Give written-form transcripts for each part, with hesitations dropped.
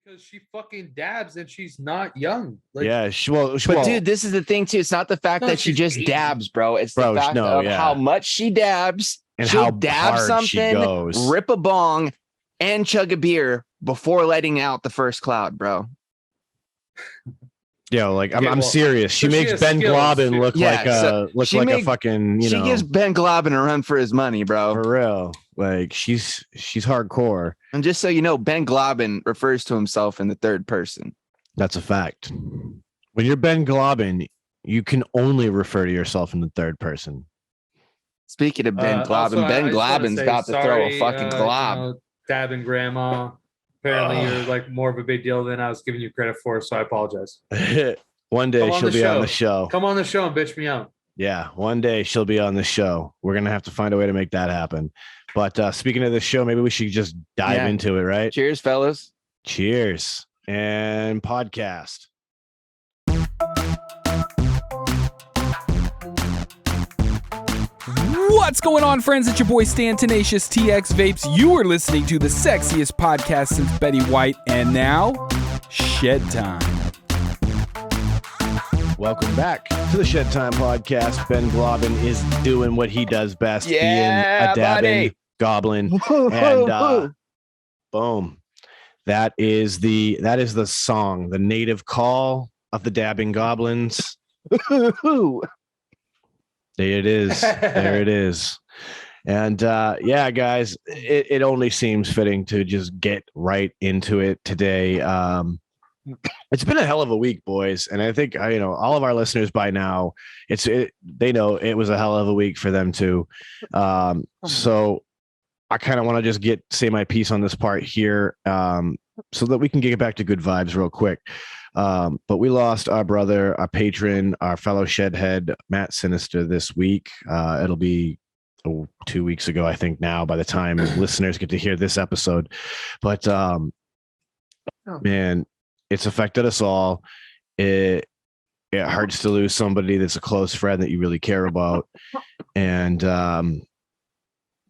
because she fucking dabs and she's not young. Like, yeah, But dude, this is the thing too. It's not the fact No, that she she's just 80. dabs, bro. It's the fact of how much she dabs and she'll how dab hard something, she goes. rip a bong, and chug a beer before letting out the first cloud, bro. Yeah, like Okay, I'm well, serious. She so she makes has Ben skills, Globin too. look Yeah, like so a she a fucking, She gives Ben Globin a run for his money, bro. for real. Like she's hardcore. And just so you know, Ben Globin refers to himself in the third person. That's a fact. When you're Ben Globin, you can only refer to yourself in the third person. Speaking of Ben Globin, Also, Ben I just wanna Globin's say about to throw a sorry, fucking glob. You know, dabbing grandma. Apparently, you're like more of a big deal than I was giving you credit for, so I apologize. One day she'll be on the show. Come on the show and bitch me out. Yeah, one day she'll be on the show. We're gonna have to find a way to make that happen. But speaking of the show, maybe we should just dive into it, right? Cheers, fellas. Cheers. And podcast. What's going on, friends? It's your boy Stan Tenacious TX Vapes. You are listening to the sexiest podcast since Betty White, and now, Shedtime. Welcome back to the Shedtime podcast. Ben Globin is doing what he does best, being a dabbing goblin. And boom. That is the song, the native call of the dabbing goblins. There it is. There it is. And yeah, guys, it only seems fitting to just get right into it today. It's been a hell of a week, boys, and I think all of our listeners by now, they know it was a hell of a week for them too. So I kind of want to just say my piece on this part here, so that we can get back to good vibes real quick. But we lost our brother, our patron, our fellow Shedhead, Matt Sinister, this week. It'll be 2 weeks ago, I think, now, by the time listeners get to hear this episode. But man, it's affected us all. It hurts to lose somebody that's a close friend that you really care about. And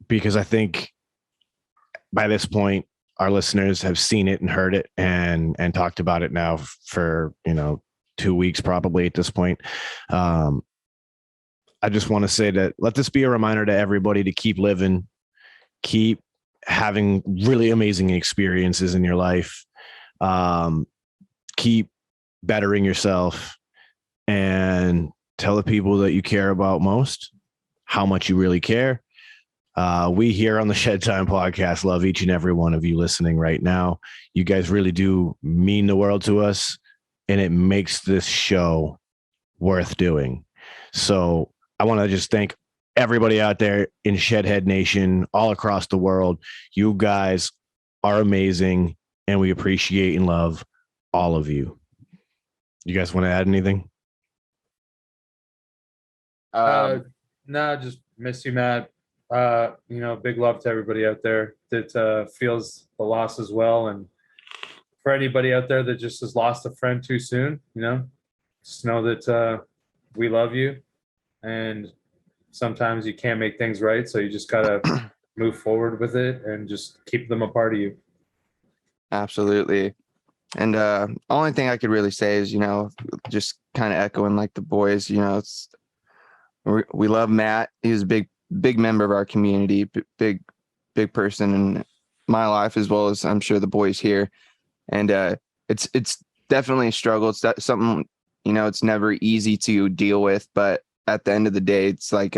because I think by this point, our listeners have seen it and heard it and talked about it now for 2 weeks probably at this point. I just want to say that let this be a reminder to everybody to keep living, keep having really amazing experiences in your life, keep bettering yourself, and tell the people that you care about most how much you really care. We here on the Shedtime podcast love each and every one of you listening right now. You guys really do mean the world to us, and it makes this show worth doing. So I want to just thank everybody out there in Shedhead Nation all across the world. You guys are amazing, and we appreciate and love all of you. You guys want to add anything? No, just miss you, Matt. Big love to everybody out there that feels the loss as well. And for anybody out there that just has lost a friend too soon, just know that we love you. And sometimes you can't make things right. So you just got to move forward with it and just keep them a part of you. Absolutely. And only thing I could really say is, just kind of echoing like the boys, we love Matt. He was a big member of our community, big person in my life, as well as I'm sure the boys here. And it's definitely a struggle. It's something, it's never easy to deal with, but at the end of the day, it's like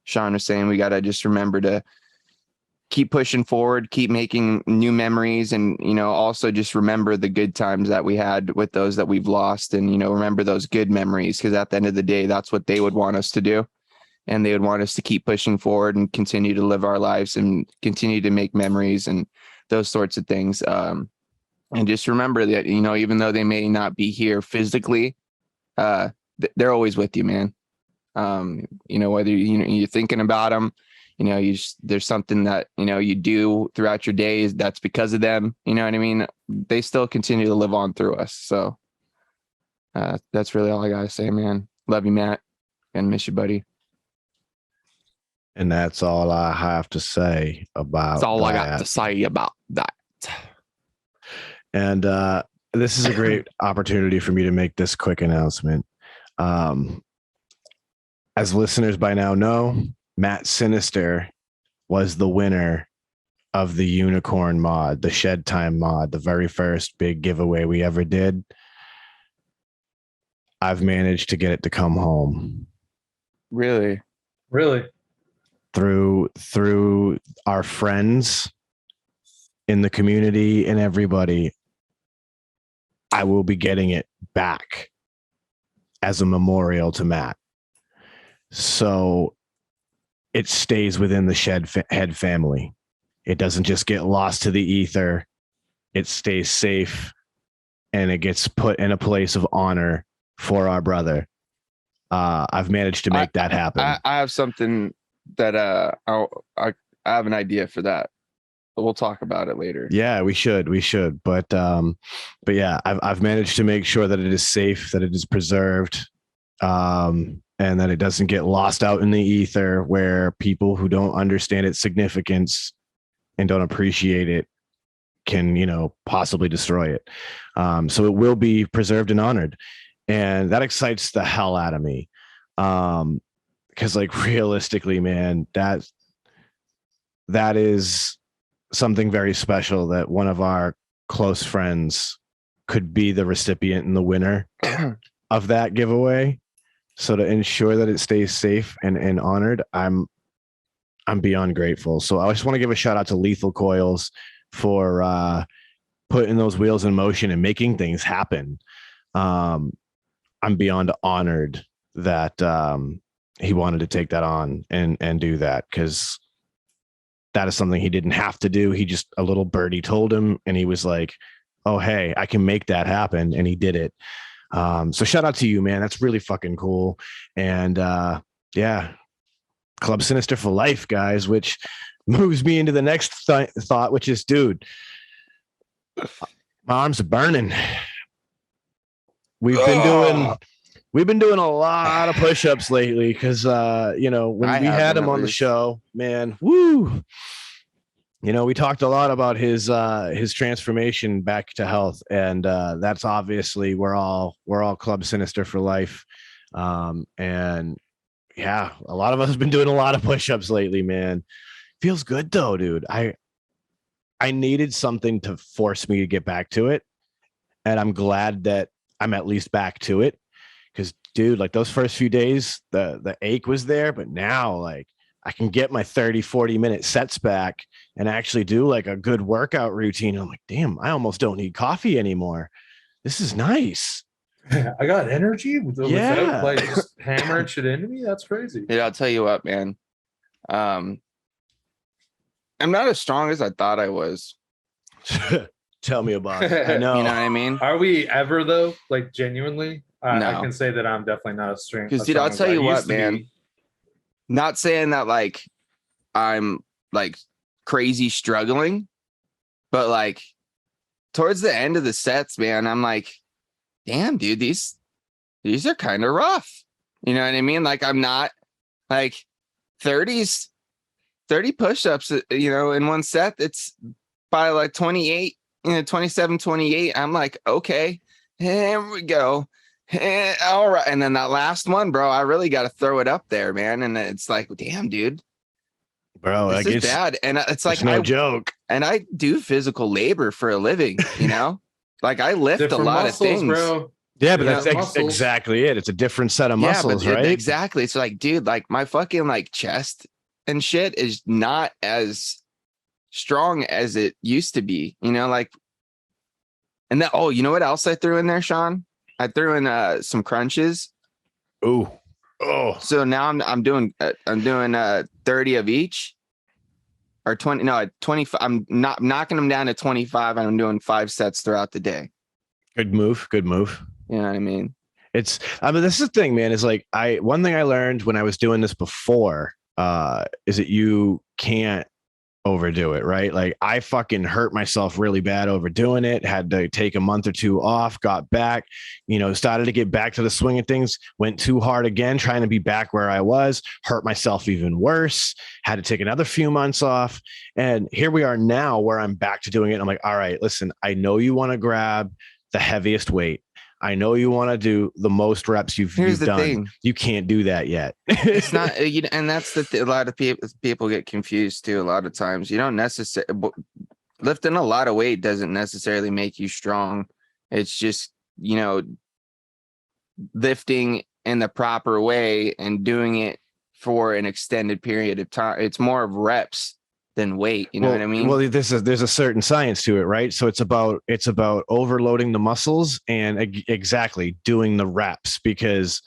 Sean was saying, we got to just remember to keep pushing forward, keep making new memories, and, also just remember the good times that we had with those that we've lost, and, remember those good memories, because at the end of the day, that's what they would want us to do. And they would want us to keep pushing forward and continue to live our lives and continue to make memories and those sorts of things. And just remember that, even though they may not be here physically, they're always with you, man. Whether you're thinking about them, there's something that, you do throughout your days that's because of them. You know what I mean? They still continue to live on through us. So that's really all I got to say, man. Love you, Matt, and miss you, buddy. And that's all I have to say about That's all I got to say about that. And this is a great opportunity for me to make this quick announcement. As listeners by now know, Matt Sinister was the winner of the unicorn mod, the Shedtime mod, the very first big giveaway we ever did. I've managed to get it to come home. Really? Really? Through our friends in the community and everybody, I will be getting it back as a memorial to Matt. So it stays within the Shedhead family. It doesn't just get lost to the ether. It stays safe and it gets put in a place of honor for our brother. I've managed to make that happen. I have something that I have an idea for that, but we'll talk about it later. Yeah, we should. But yeah, I've managed to make sure that it is safe, that it is preserved, and that it doesn't get lost out in the ether where people who don't understand its significance and don't appreciate it can, possibly destroy it. So it will be preserved and honored. And that excites the hell out of me. Because realistically, man, that is something very special, that one of our close friends could be the recipient and the winner of that giveaway. So to ensure that it stays safe and honored, I'm beyond grateful. So I just want to give a shout out to Lethal Coils for putting those wheels in motion and making things happen. I'm beyond honored that he wanted to take that on and do that, because that is something he didn't have to do. He just, a little birdie told him, and he was like, oh, hey, I can make that happen. And he did it. So shout out to you, man. That's really fucking cool. And yeah, Club Sinister for life, guys, which moves me into the next thought, which is, dude, my arms are burning. We've been doing a lot of push-ups lately because when we had him on the show, man, woo. We talked a lot about his transformation back to health, and that's obviously we're all Club Sinister for life. And yeah, a lot of us have been doing a lot of push-ups lately, man. Feels good though, dude. I needed something to force me to get back to it, and I'm glad that I'm at least back to it. Because, dude, those first few days, the ache was there, but now I can get my 30-40 minute sets back and actually do a good workout routine. I'm like, damn, I almost don't need coffee anymore. This is nice. I got energy without just hammering shit into me. That's crazy. Yeah, I'll tell you what, man. I'm not as strong as I thought I was. Tell me about it. I know. You know what I mean? Are we ever though? Genuinely? No. I can say that I'm definitely not as strong. Because, dude, I'll tell you what, man. Not saying that I'm crazy struggling, but towards the end of the sets, man, I'm like, damn, dude, these are kind of rough. You know what I mean? I'm not 30 push-ups, in one set. It's by 28, 27, 28. I'm like, okay, here we go. All right. And then that last one, bro, I really got to throw it up there, man. And it's damn, dude, bro, this is bad. And it's no joke. And I do physical labor for a living, I lift different a lot muscles, of things, bro. Yeah, but that's exactly it. It's a different set of muscles, right? Exactly. It's dude, my fucking chest and shit is not as strong as it used to be, and that, oh, you know what else I threw in there, Sean? I threw in some crunches. Oh. So now I'm doing 30 of each, or 20. No, 25. I'm not knocking them down to 25, and I'm doing 5 sets throughout the day. Good move. You know what I mean? This is the thing, man, is one thing I learned when I was doing this before, is that you can't overdo it, right? Like I fucking hurt myself really bad overdoing it, had to take a month or two off, got back, started to get back to the swing of things, went too hard again, trying to be back where I was, hurt myself even worse, had to take another few months off. And here we are now where I'm back to doing it. I'm like, all right, listen, I know you want to grab the heaviest weight. I know you want to do the most reps you've done. Thing. You can't do that yet. It's not, and that's a lot of people get confused too. A lot of times, you don't necessarily lifting a lot of weight doesn't necessarily make you strong. It's just lifting in the proper way and doing it for an extended period of time. It's more of reps than weight. You know what I mean? Well, there's a certain science to it, right? So it's about overloading the muscles and exactly doing the reps, because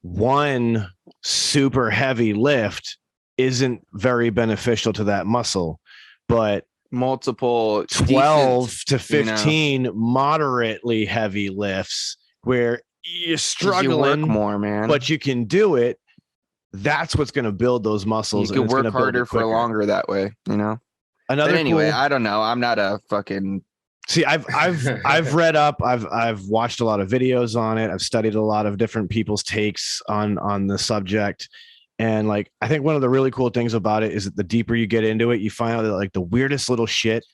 one super heavy lift isn't very beneficial to that muscle, but multiple 12 to 15 moderately heavy lifts where you're struggling work more, man, but you can do it. That's what's going to build those muscles. You can work harder for longer that way, Another. But anyway, I don't know. I'm not a fucking. See, I've read up. I've watched a lot of videos on it. I've studied a lot of different people's takes on the subject, and like I think one of the really cool things about it is that the deeper you get into it, you find out that like the weirdest little shit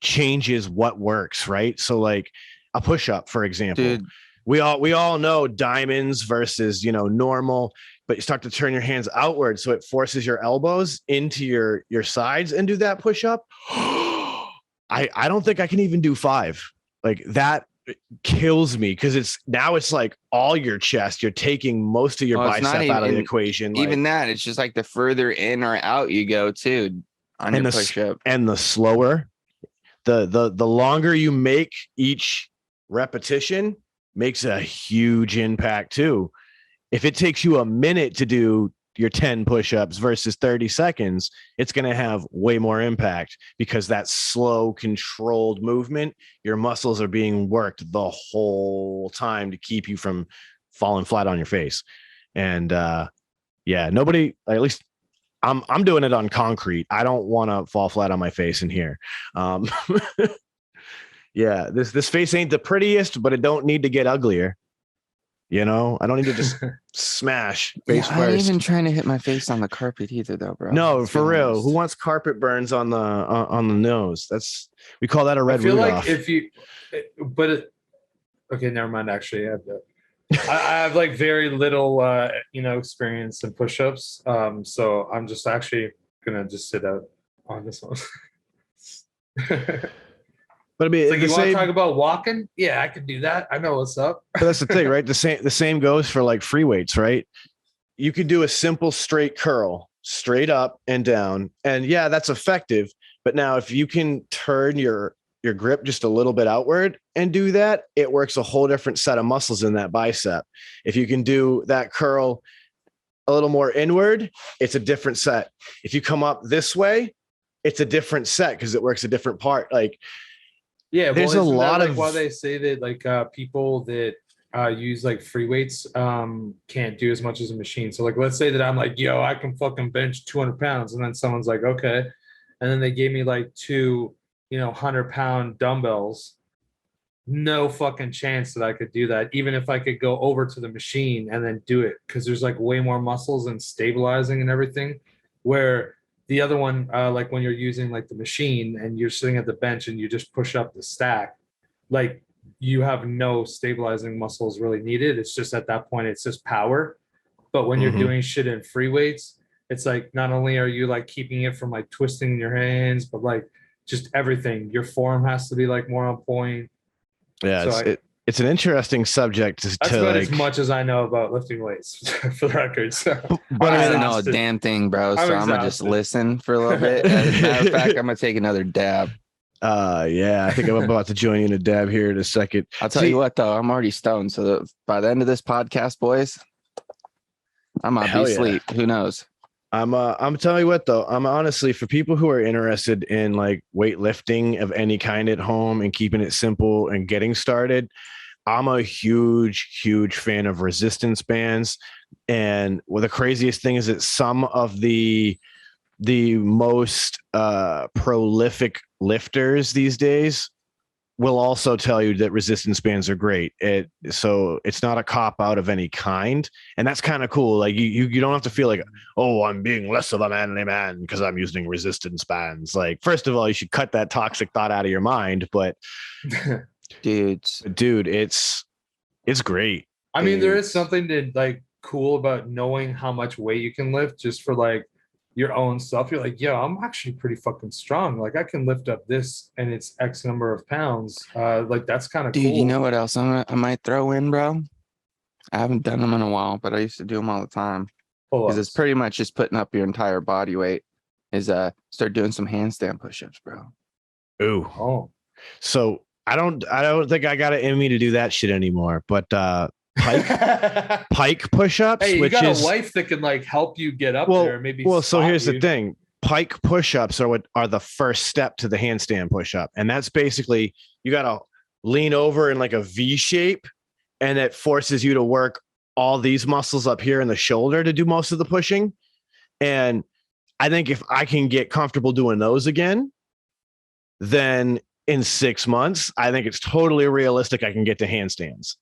changes what works, right? So like a push-up, for example. Dude. We all know diamonds versus normal, but you start to turn your hands outward, so it forces your elbows into your sides and do that push up. I don't think I can even do 5. Like that kills me, because it's like all your chest. You're taking most of your bicep out of the equation. Even that, it's just like the further in or out you go too on your push up, and the slower, the longer you make each repetition makes a huge impact too. If it takes you a minute to do your 10 push-ups versus 30 seconds, it's going to have way more impact, because that slow, controlled movement, your muscles are being worked the whole time to keep you from falling flat on your face. And nobody, at least I'm doing it on concrete. I don't want to fall flat on my face in here. Yeah, this face ain't the prettiest, but it don't need to get uglier. I don't need to just smash face first. I ain't even trying to hit my face on the carpet either, though, bro. No, for real. Honest. Who wants carpet burns on the nose? We call that a red. I feel like if you, okay, never mind. Actually, I have like very little, experience in push-ups. So I'm just actually gonna just sit out on this one. But I mean, like, you want to talk about walking? Yeah, I could do that. I know what's up. But that's the thing, right? The same goes for like free weights, right? You could do a simple straight curl, straight up and down, and yeah, that's effective. But now, if you can turn your grip just a little bit outward and do that, it works a whole different set of muscles in that bicep. If you can do that curl a little more inward, it's a different set. If you come up this way, it's a different set because it works a different part. Like. Yeah, there's a lot of why they say that like people that use like free weights can't do as much as a machine. So like, let's say that I'm like, yo, I can fucking bench 200 pounds, and then someone's like, okay, and then they gave me like 2 100-pound dumbbells. No fucking chance that I could do that, even if I could go over to the machine and then do it, because there's like way more muscles and stabilizing and everything. Where the other one, like when you're using like the machine and you're sitting at the bench and you just push up the stack, like you have no stabilizing muscles really needed. It's just at that point, it's just power. But when you're doing shit in free weights, it's like, not only are you like keeping it from like twisting your hands, but like just everything. Your form has to be like more on point. Yeah, so it's an interesting subject to about like, as much as I know about lifting weights, for the record. So. But I don't know a damn thing, bro. So I'm gonna just listen for a little bit. As a matter of fact, I'm gonna take another dab. Yeah, I think I'm about to join you in a dab here in a second. I'll tell you what, though, I'm already stoned. So by the end of this podcast, boys, I might be asleep. Who knows? I'm telling you what, though, I'm honestly, for people who are interested in like weightlifting of any kind at home and keeping it simple and getting started, I'm a huge fan of resistance bands. And the craziest thing is that some of the the most prolific lifters these days will also tell you that resistance bands are great. So it's not a cop out of any kind, and that's kind of cool. Like you don't have to feel like, oh, I'm being less of a manly man because I'm using resistance bands. Like, first of all, you should cut that toxic thought out of your mind. But dude, it's great. I mean, there is something that like cool about knowing how much weight you can lift just for like your own stuff. You're like, yeah, I'm actually pretty fucking strong. Like I can lift up this and it's X number of pounds. Like that's kind of cool. Dude, you know what else I might throw in, bro? I haven't done them in a while, but I used to do them all the time. Because it's pretty much just putting up your entire body weight. Is start doing some handstand push-ups, bro. Ooh. Oh. So I don't think I got it in me to do that shit anymore. But pike push-ups. Hey, you which got is a wife that can like help you get up there. Maybe. So here's the thing: pike push-ups are the first step to the handstand push-up, and that's basically you got to lean over in like a V shape, and it forces you to work all these muscles up here in the shoulder to do most of the pushing. And I think if I can get comfortable doing those again, then in 6 months, I think it's totally realistic I can get to handstands.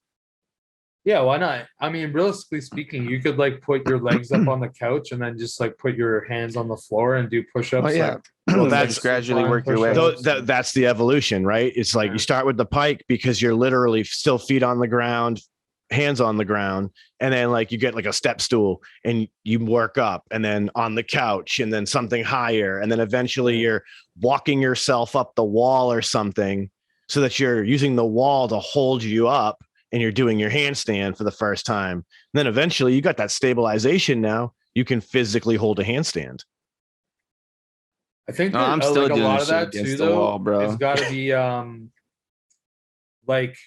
Yeah, why not? I mean, realistically speaking, you could like put your legs up on the couch and then just like put your hands on the floor and do push-ups. Oh, yeah. Like, that's gradually work your way. That's the evolution, right? It's like you start with the pike because you're literally still feet on the ground, hands on the ground, and then like you get like a step stool and you work up, and then on the couch, and then something higher, and then eventually you're walking yourself up the wall or something so that you're using the wall to hold you up, and you're doing your handstand for the first time. And then eventually you got that stabilization. Now you can physically hold a handstand. I think that, I'm still like doing a lot of that too, though. Wall, bro. It's got to be like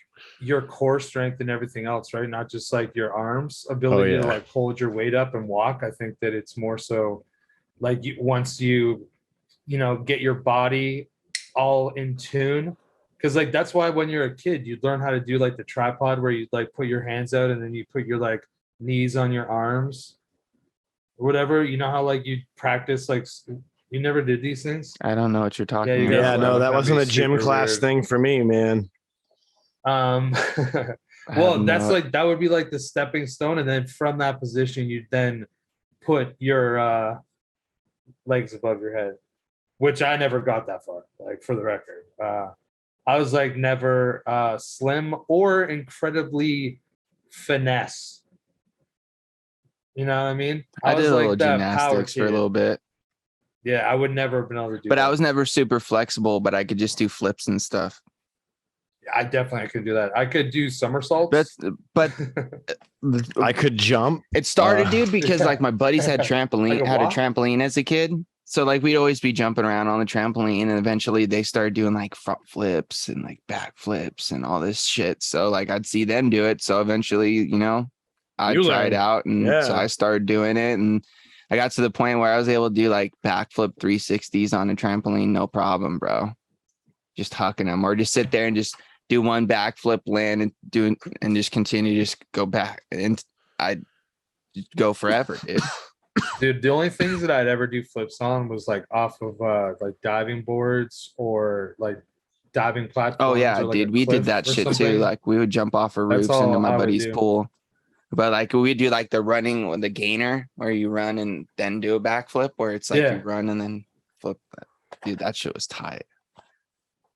your core strength and everything else, right? Not just like your arms ability to like hold your weight up and walk. I think that it's more so like once you get your body all in tune, because like that's why when you're a kid you learn how to do like the tripod where you like put your hands out and then you put your like knees on your arms or whatever. You know how like you practice like. You never did these things? I don't know what you're talking about. Yeah, no, that wasn't a gym class thing for me, man. Well, that's like that would be like the stepping stone, and then from that position, you then put your legs above your head, which I never got that far. Like for the record, I was like never slim or incredibly finesse. You know what I mean? I did was a like little gymnastics for a little bit. Yeah, I would never have been able to do but that. I was never super flexible, but I could just do flips and stuff. I could do that. I could do somersaults. But I could jump. It started, dude, because like my buddies had a trampoline as a kid. So like we'd always be jumping around on the trampoline, and eventually they started doing like front flips and like back flips and all this shit. So like I'd see them do it. So eventually, I'd try it out, and so I started doing it, and I got to the point where I was able to do like backflip 360s on a trampoline, no problem, bro. Just hucking them, or just sit there and just do one backflip, land, and just continue, just go back, and I'd go forever, dude. Dude, the only things that I'd ever do flips on was like off of like diving boards or like diving platforms. Oh yeah, like dude, we did that shit too. Like we would jump off of roofs into my buddy's pool. But like we do like the running with the gainer where you run and then do a backflip, where it's like you run and then flip. Dude, that shit was tight.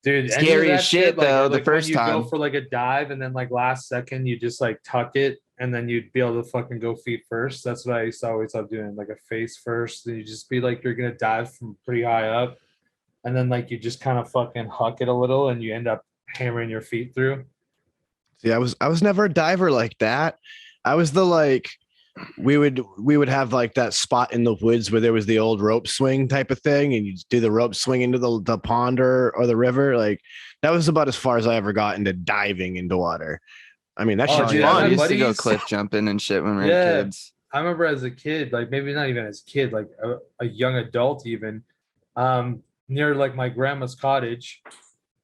Dude, scary as shit though. Like the first when you time go for like a dive and then like last second you just like tuck it and then you'd be able to fucking go feet first. That's what I used to always love doing, like a face first. And you just be like you're gonna dive from pretty high up, and then like you just kind of fucking huck it a little and you end up hammering your feet through. See, I was never a diver like that. I was the like we would have like that spot in the woods where there was the old rope swing type of thing, and you do the rope swing into the pond or the river. Like that was about as far as I ever got into diving into water. I mean, that shit's fun. I used to go cliff jumping and shit when we were kids. I remember as a kid, like maybe not even as a kid, like a young adult even, near like my grandma's cottage,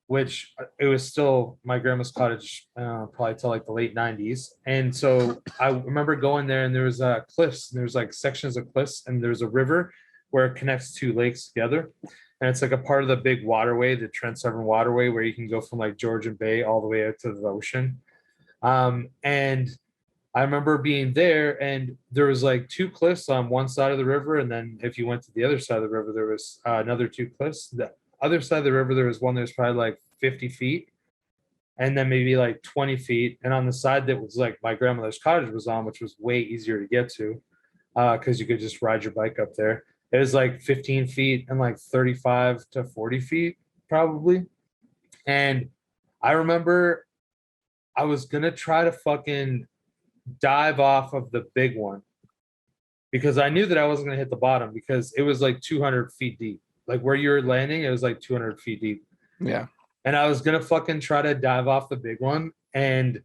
which it was still my grandma's cottage probably till like the late 90s. And so I remember going there, and there was cliffs, and there was like sections of cliffs, and there was a river where it connects two lakes together. And it's like a part of the big waterway, the Trent Severn Waterway, where you can go from like Georgian Bay all the way out to the ocean. And I remember being there, and there was like two cliffs on one side of the river, and then if you went to the other side of the river, there was another two cliffs. The other side of the river, there was one that was probably like 50 feet, and then maybe like 20 feet. And on the side that was like my grandmother's cottage was on, which was way easier to get to, because you could just ride your bike up there. It was like 15 feet and like 35 to 40 feet probably. And I remember I was gonna try to fucking dive off of the big one because I knew that I wasn't gonna hit the bottom because it was like 200 feet deep. Like where you're landing, it was like 200 feet deep. Yeah. And I was gonna fucking try to dive off the big one. And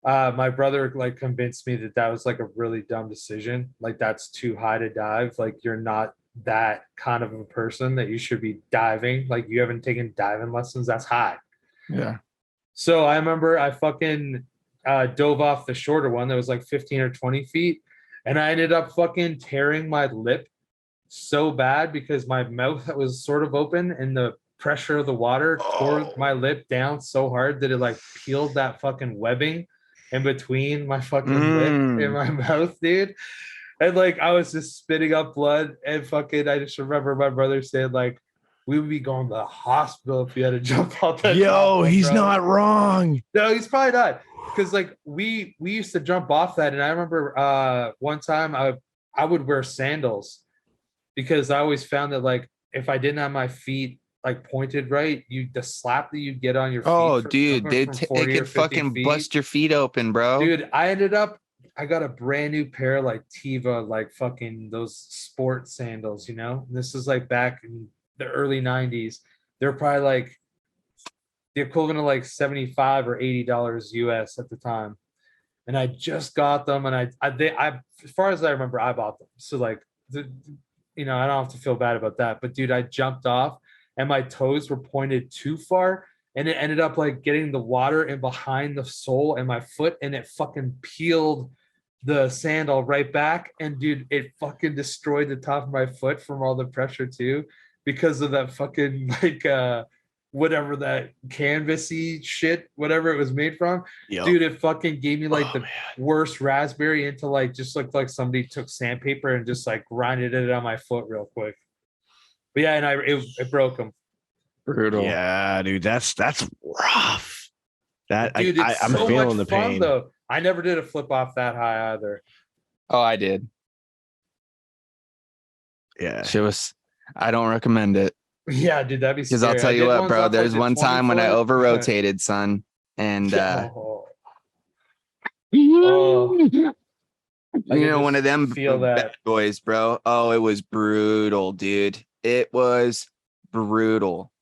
my brother like convinced me that that was like a really dumb decision. Like that's too high to dive. Like you're not that kind of a person that you should be diving. Like you haven't taken diving lessons. That's high. Yeah. So I remember I fucking dove off the shorter one that was like 15 or 20 feet. And I ended up fucking tearing my lip so bad because my mouth was sort of open and the pressure of the water tore my lip down so hard that it like peeled that fucking webbing in between my fucking lip and my mouth, dude. And like I was just spitting up blood and fucking I just remember my brother saying like we would be going to the hospital if you had to jump off that. Yo, one, he's bro. not wrong. No, he's probably not. Because like we used to jump off that, and I remember one time I would wear sandals because I always found that like if I didn't have my feet like pointed right, the slap that you'd get on your feet. Oh, from, dude, from it 40 or could 50 fucking feet. bust your feet open, bro. Dude, I got a brand new pair like Tiva, like fucking those sport sandals, you know? This is like back in the early 90s. They're probably like the equivalent of like $75 or $80 US at the time. And I just got them, and I as far as I remember, I bought them. So like I don't have to feel bad about that. But dude, I jumped off and my toes were pointed too far, and it ended up like getting the water in behind the sole and my foot, and it fucking peeled the sandal right back. And dude, it fucking destroyed the top of my foot from all the pressure too, because of that fucking like whatever that canvasy shit, whatever it was made from. Yep. Dude, it fucking gave me like the man. worst raspberry into like just looked like somebody took sandpaper and just like grinded it on my foot real quick. But yeah, and it broke them. Brutal. Yeah, dude, that's rough. That Dude, it's I'm so feeling much the fun pain. though. I never did a flip off that high either. Oh, I did. Yeah. I don't recommend it. Yeah, dude, that'd be Because scary. I'll tell I you did what, ones bro. off, There's like, the one 20 time when I foot. over rotated, son. And Oh, you I can know, one just of them feel bad that. boys, bro. Oh, it was brutal, dude. It was brutal.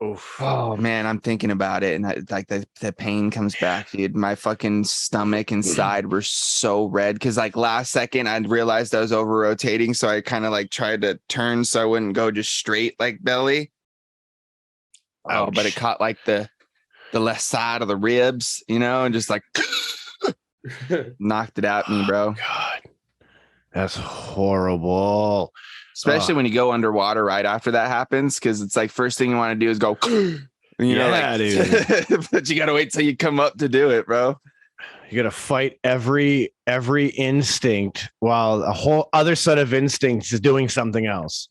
Oof. Oh man, I'm thinking about it, and like the pain comes back, dude. My fucking stomach and side were so red because like last second I realized I was over rotating, so I kind of like tried to turn so I wouldn't go just straight like belly. Oh, but it Ouch. caught like the left side of the ribs, you know, and just like knocked it out me, bro. God, that's horrible. Especially when you go underwater right after that happens, because it's like first thing you want to do is go, you know, Yeah, like, but you gotta wait till you come up to do it, bro. You gotta fight every instinct while a whole other set of instincts is doing something else.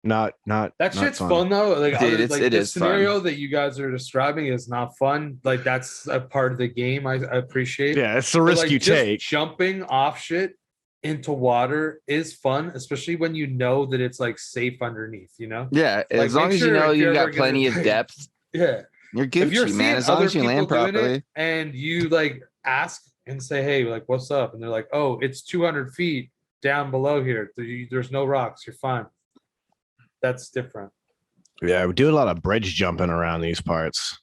Not That shit's fun though. Like, Dude, the is scenario fun. that you guys are describing is not fun. Like that's a part of the game. I appreciate. Yeah, it's the But, risk like, you just take. jumping off shit into water is fun, especially when you know that it's like safe underneath. You know. Yeah, Like, as long make as you sure know if you're you've got ever gonna, plenty of like, depth, Yeah. you're If you're Gucci, seeing man. As long other as you people land doing properly. it and you like ask and say, "Hey, like, what's up?" and they're like, "Oh, it's 200 feet down below here. There's no rocks. You're fine." That's different. Yeah, we do a lot of bridge jumping around these parts.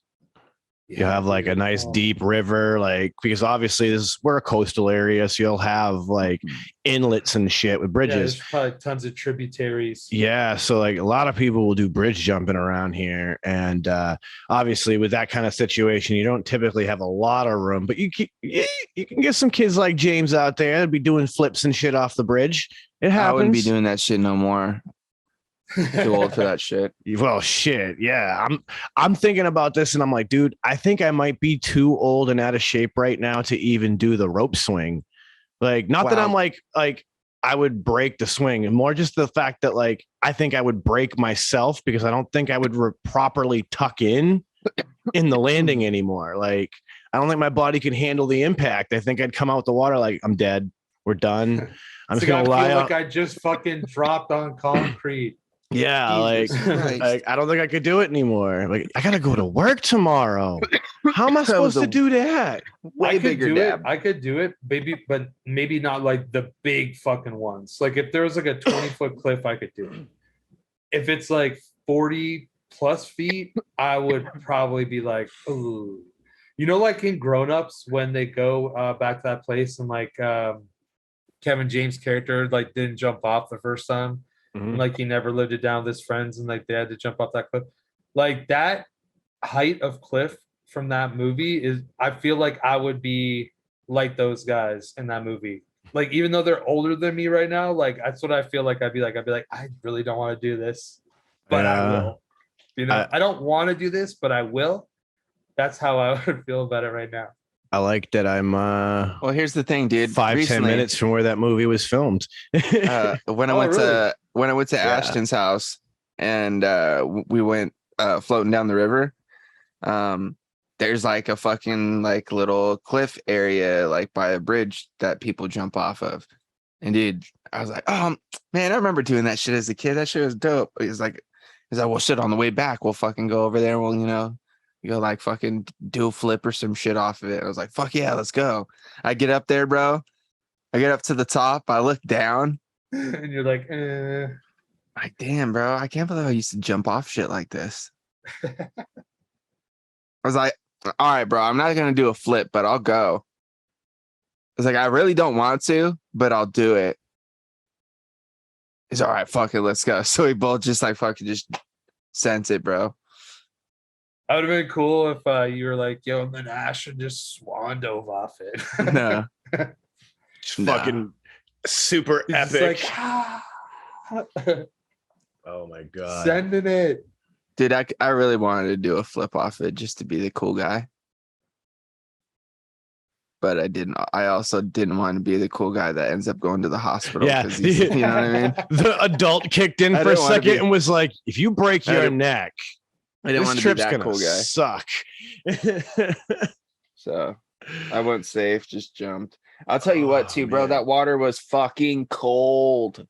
You have like a nice Oh. deep river, like because obviously we're a coastal area, so you'll have like inlets and shit with Yeah, bridges. there's probably tons of tributaries. Yeah, so like a lot of people will do bridge jumping around here, and obviously with that kind of situation, you don't typically have a lot of room, but you can get some kids like James out there that'd be doing flips and shit off the bridge. It happens. I wouldn't be doing that shit no more. Too old for that shit. Well, shit, yeah. I'm thinking about this, and I'm like, dude, I think I might be too old and out of shape right now to even do the rope swing. Like, not that Wow. I'm like I would break the swing, and more just the fact that like I think I would break myself because I don't think I would properly tuck in the landing anymore. Like, I don't think my body can handle the impact. I think I'd come out the water like I'm dead. We're done. I'm just gonna lie feel out. like I just fucking dropped on concrete. Yeah, like, Jesus Christ. like I don't think I could do it anymore. Like, I gotta go to work tomorrow. How am I That was supposed to do that? Way I could bigger do dab. it. I could do it, maybe, but maybe not like the big fucking ones. Like if there was like a 20-foot cliff, I could do it. If it's like 40 plus feet, I would probably be like, ooh. You know, like in Grown Ups when they go back to that place and like Kevin James' character like didn't jump off the first time. And, like he never lived it down with his friends and like they had to jump off that cliff. Like that height of cliff from that movie is, I feel like I would be like those guys in that movie. Like even though they're older than me right now, like that's what I feel like I'd be like I really don't want to do this, but I will. You know, I don't want to do this, but I will. That's how I would feel about it right now. I like that I'm Well, here's the thing, dude. 5-10 Recently, minutes from where that movie was filmed. when I Oh, went really? to Yeah. Ashton's house and we went floating down the river. There's like a fucking like little cliff area like by a bridge that people jump off of. And dude, I was like, oh man, I remember doing that shit as a kid. That shit was dope. He's like, well, shit, on the way back, we'll fucking go over there. We'll, you go like fucking do a flip or some shit off of it. I was like, fuck yeah, let's go. I get up there, bro. I get up to the top. I look down. And you're like, Like, damn, bro, I can't believe I used to jump off shit like this. I was like, all right, bro, I'm not going to do a flip, but I'll go. I was like, I really don't want to, but I'll do it. He's all right, fuck it, let's go. So we both just like fucking just sent it, bro. I would have been cool if you were like, yo, and then Ashton just swan dove off it. No. Nah. Fucking super It's just epic. like, Oh my god. sending it. Dude, I really wanted to do a flip off it just to be the cool guy. But I didn't. I also didn't want to be the cool guy that ends up going to the hospital. Yeah. 'Cause he's, you know what I mean? The adult kicked in I for a didn't wanna second be- and was like, if you break I your didn't- neck, I didn't this want to be trip's that gonna cool guy. suck. So I went safe, just jumped. I'll tell you what, Oh, too, bro. man. That water was fucking cold.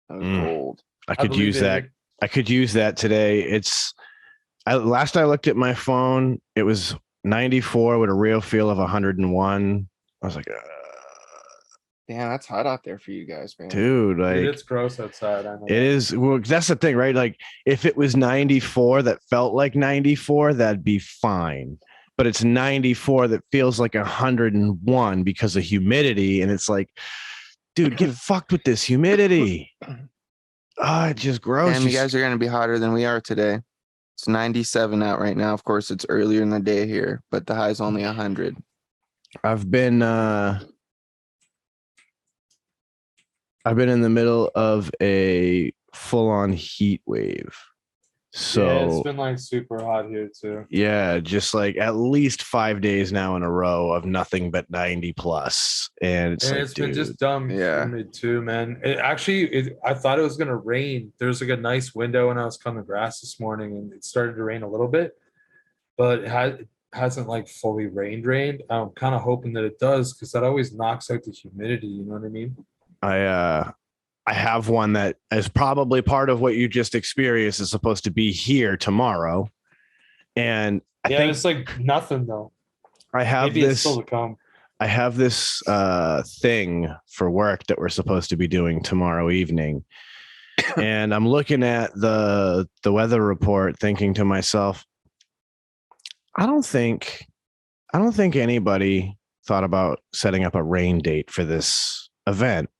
That was cold. I could believe use it. that. I could use that today. Last I looked at my phone, it was 94 with a real feel of 101. I was like, Damn, that's hot out there for you guys, man. dude, like Dude, it's gross outside. I know. it is. Well, that's the thing, right? Like if it was 94 that felt like 94, that'd be fine. But it's 94 that feels like 101 because of humidity. And it's like, dude, get fucked with this humidity. Oh, it's just gross. Damn, you guys are going to be hotter than we are today. It's 97 out right now. Of course, it's earlier in the day here, but the high's only 100. I've been in the middle of a full-on heat wave. So yeah, it's been like super hot here too. yeah, just like at least 5 days now in a row of nothing but 90 plus. And it's And like, it's been dude, just dumb Yeah. humid too, man. I thought it was gonna rain. There's like a nice window when I was cutting the grass this morning, and it started to rain a little bit, but it hasn't like fully rained. I'm kind of hoping that it does, because that always knocks out the humidity. You know what I mean? I have one that is probably part of what you just experienced is supposed to be here tomorrow. And I Yeah, think it's like nothing though. I have Maybe it's this still to come. I have this thing for work that we're supposed to be doing tomorrow evening. And I'm looking at the weather report thinking to myself, I don't think anybody thought about setting up a rain date for this event.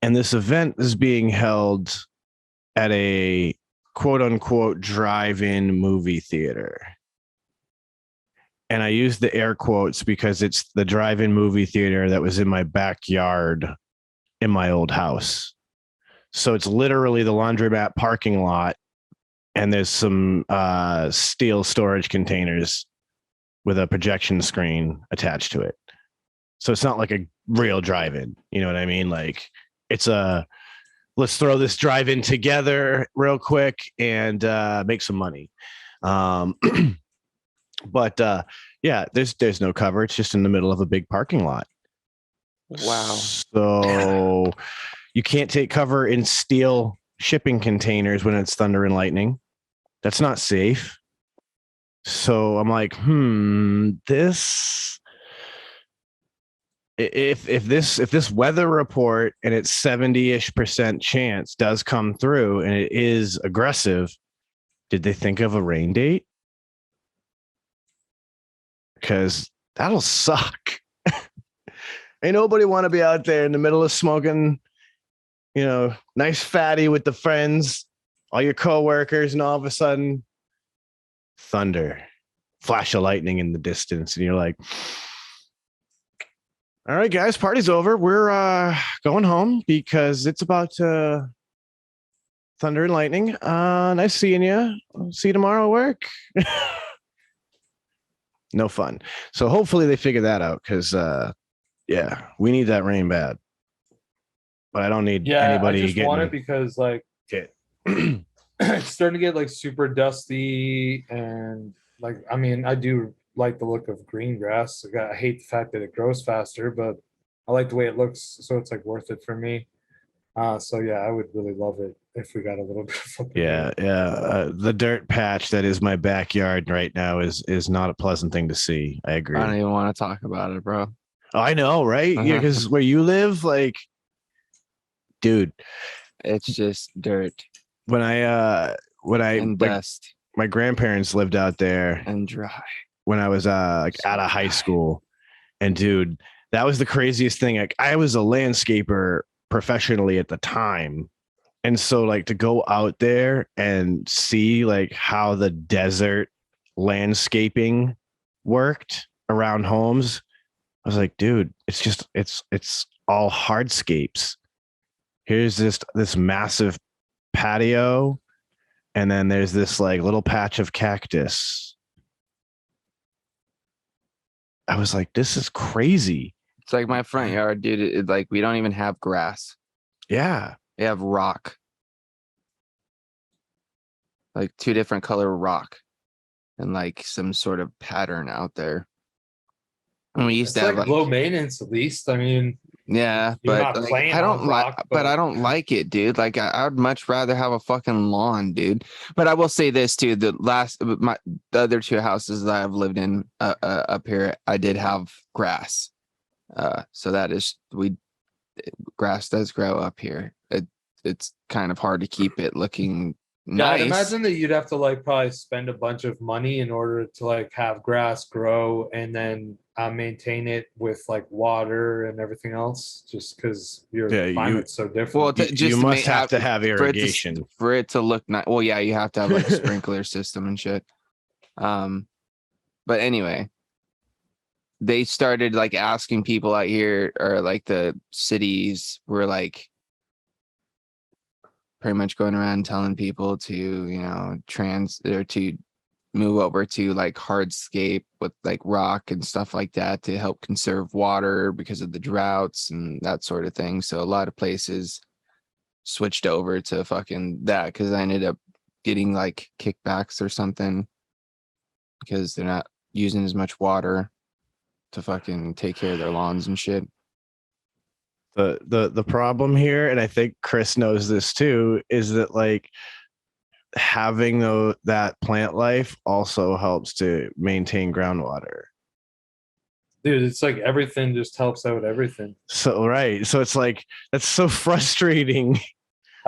And this event is being held at a quote unquote drive-in movie theater. And I use the air quotes because it's the drive-in movie theater that was in my backyard in my old house. So it's literally the laundromat parking lot, and there's some steel storage containers with a projection screen attached to it. So it's not like a real drive-in. You know what I mean? Like it's let's throw this drive-in together real quick and make some money. But yeah, there's no cover. It's just in the middle of a big parking lot. Wow. So you can't take cover in steel shipping containers when it's thunder and lightning. That's not safe. So I'm like, this. If this weather report and its 70-ish% chance does come through and it is aggressive, did they think of a rain date? Because that'll suck. Ain't nobody want to be out there in the middle of smoking, nice fatty with the friends, all your coworkers, and all of a sudden, thunder, flash of lightning in the distance, and you're like, all right, guys, party's over. We're going home because it's about to thunder and lightning. Nice seeing you. I'll see you tomorrow at work. No fun. So hopefully they figure that out because, we need that rain bad. But I don't need anybody I just getting want it because it's starting to get like super dusty, and I do like the look of green grass. I hate the fact that it grows faster, but I like the way it looks, so it's like worth it for me. So yeah, I would really love it if we got a little bit of fucking rain. The dirt patch that is my backyard right now is not a pleasant thing to see. I agree. I don't even want to talk about it, bro. Oh, I know, right? Yeah, because where you live, like, dude, it's just dirt when I and dust. My grandparents lived out there and dry when I was out of high school, and dude, that was the craziest thing. Like, I was a landscaper professionally at the time, and so like to go out there and see like how the desert landscaping worked around homes, I was like, dude, it's all hardscapes. Here's this massive patio, and then there's this like little patch of cactus. I was like, this is crazy. It's like my front yard, dude. Like we don't even have grass. Yeah. We have rock. Like 2 different color rock and like some sort of pattern out there. And we used to have low maintenance at least. I mean, yeah, you're but not like, playing I don't on like, rock, but I don't like it, dude. Like I would much rather have a fucking lawn, dude. But I will say this too: the other 2 houses that I've lived in up here, I did have grass. So that is grass does grow up here. It's kind of hard to keep it looking nice. I'd imagine that you'd have to like probably spend a bunch of money in order to like have grass grow and then maintain it with like water and everything else, just because your climate's so different. Well, you must have to have irrigation for it to look nice. Well, yeah, you have to have like a sprinkler system and shit. But anyway, they started like asking people out here, or like the cities were like pretty much going around telling people to, to move over to like hardscape with like rock and stuff like that to help conserve water because of the droughts and that sort of thing. So a lot of places switched over to fucking that because I ended up getting like kickbacks or something because they're not using as much water to fucking take care of their lawns and shit. The problem here, and I think Chris knows this too, is that like having that plant life also helps to maintain groundwater. Dude, it's like everything just helps out everything. So right. So it's like that's so frustrating.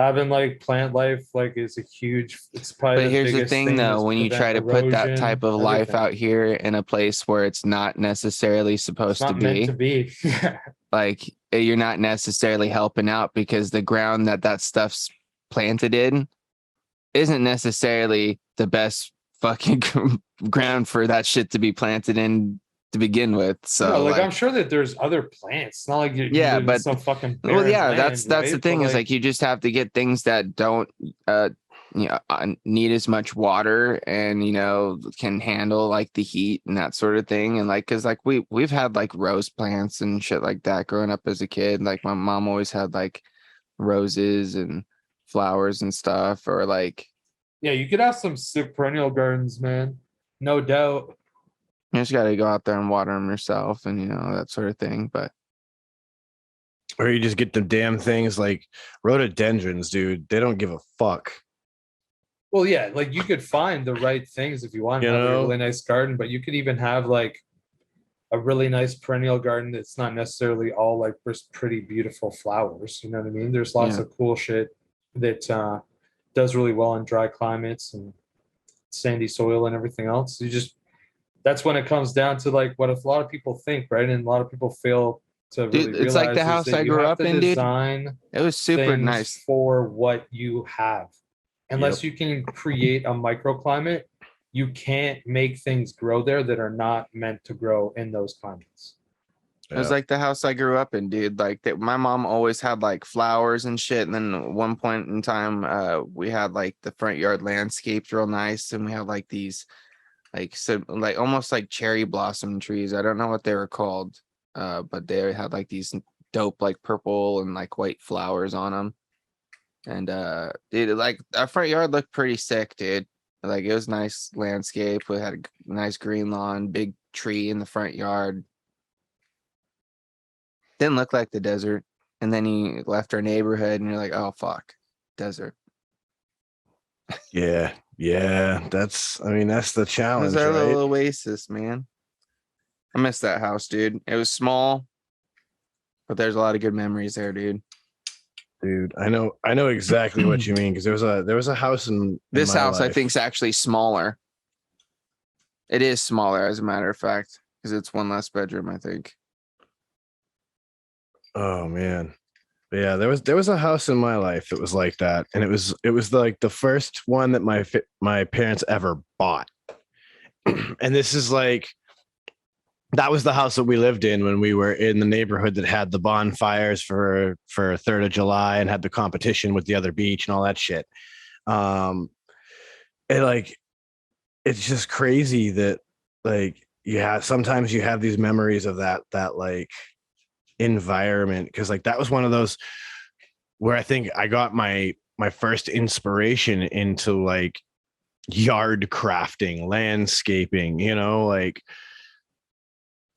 having like plant life like is a huge. It's probably. But here's the biggest thing, though, is when you try to prevent put that erosion, type of life everything. out here in a place where it's not necessarily It's supposed to not meant be, to be. like you're not necessarily helping out because the ground that stuff's planted in isn't necessarily the best fucking ground for that shit to be planted in to begin with. So No, like I'm sure that there's other plants. It's not like you Yeah, live in but- some fucking well, barren yeah, land, that's the right? thing But, is like you just have to get things that don't need as much water and can handle like the heat and that sort of thing. And like because like we've had like rose plants and shit like that growing up as a kid. Like my mom always had like roses and flowers and stuff, or like yeah, you could have some sick perennial gardens, man. No doubt. you just got to go out there and water them yourself and that sort of thing. But Or you just get the damn things like rhododendrons, dude. They don't give a fuck. Well, yeah, like you could find the right things if you want to You have a know? really nice garden, but you could even have like a really nice perennial garden that's not necessarily all like just pretty beautiful flowers. You know what I mean? There's lots Yeah. of cool shit that does really well in dry climates and sandy soil and everything else. That's when it comes down to like what a lot of people think, right? And a lot of people fail to really Dude, it's like realize the is house that I you grew have up to in, dude. design it was super things nice. for what you have. Unless you can create a microclimate, you can't make things grow there that are not meant to grow in those climates. It was like the house I grew up in, dude. Like that, my mom always had like flowers and shit. And then at one point in time, we had like the front yard landscaped real nice, and we had like these, like almost like cherry blossom trees. I don't know what they were called, but they had like these dope like purple and like white flowers on them. And dude, like our front yard looked pretty sick, dude. Like it was nice landscape. We had a nice green lawn, big tree in the front yard. Didn't look like the desert. And then you left our neighborhood and you're like, oh fuck, desert. Yeah. That's the It challenge, was our right? little oasis, man. I miss that house, dude. It was small, but there's a lot of good memories there, dude. Dude, I know exactly what you mean, because there was a house in This my house, I life. think, is actually smaller. It is smaller, as a matter of fact, because it's one less bedroom, I think. Oh man. But yeah, there was a house in my life that was like that, and it was like the first one that my parents ever bought. And this is like, that was the house that we lived in when we were in the neighborhood that had the bonfires for 3rd of July and had the competition with the other beach and all that shit. And like, it's just crazy that like sometimes you have these memories of that like environment, because like that was one of those where I think I got my first inspiration into like yard crafting, landscaping, like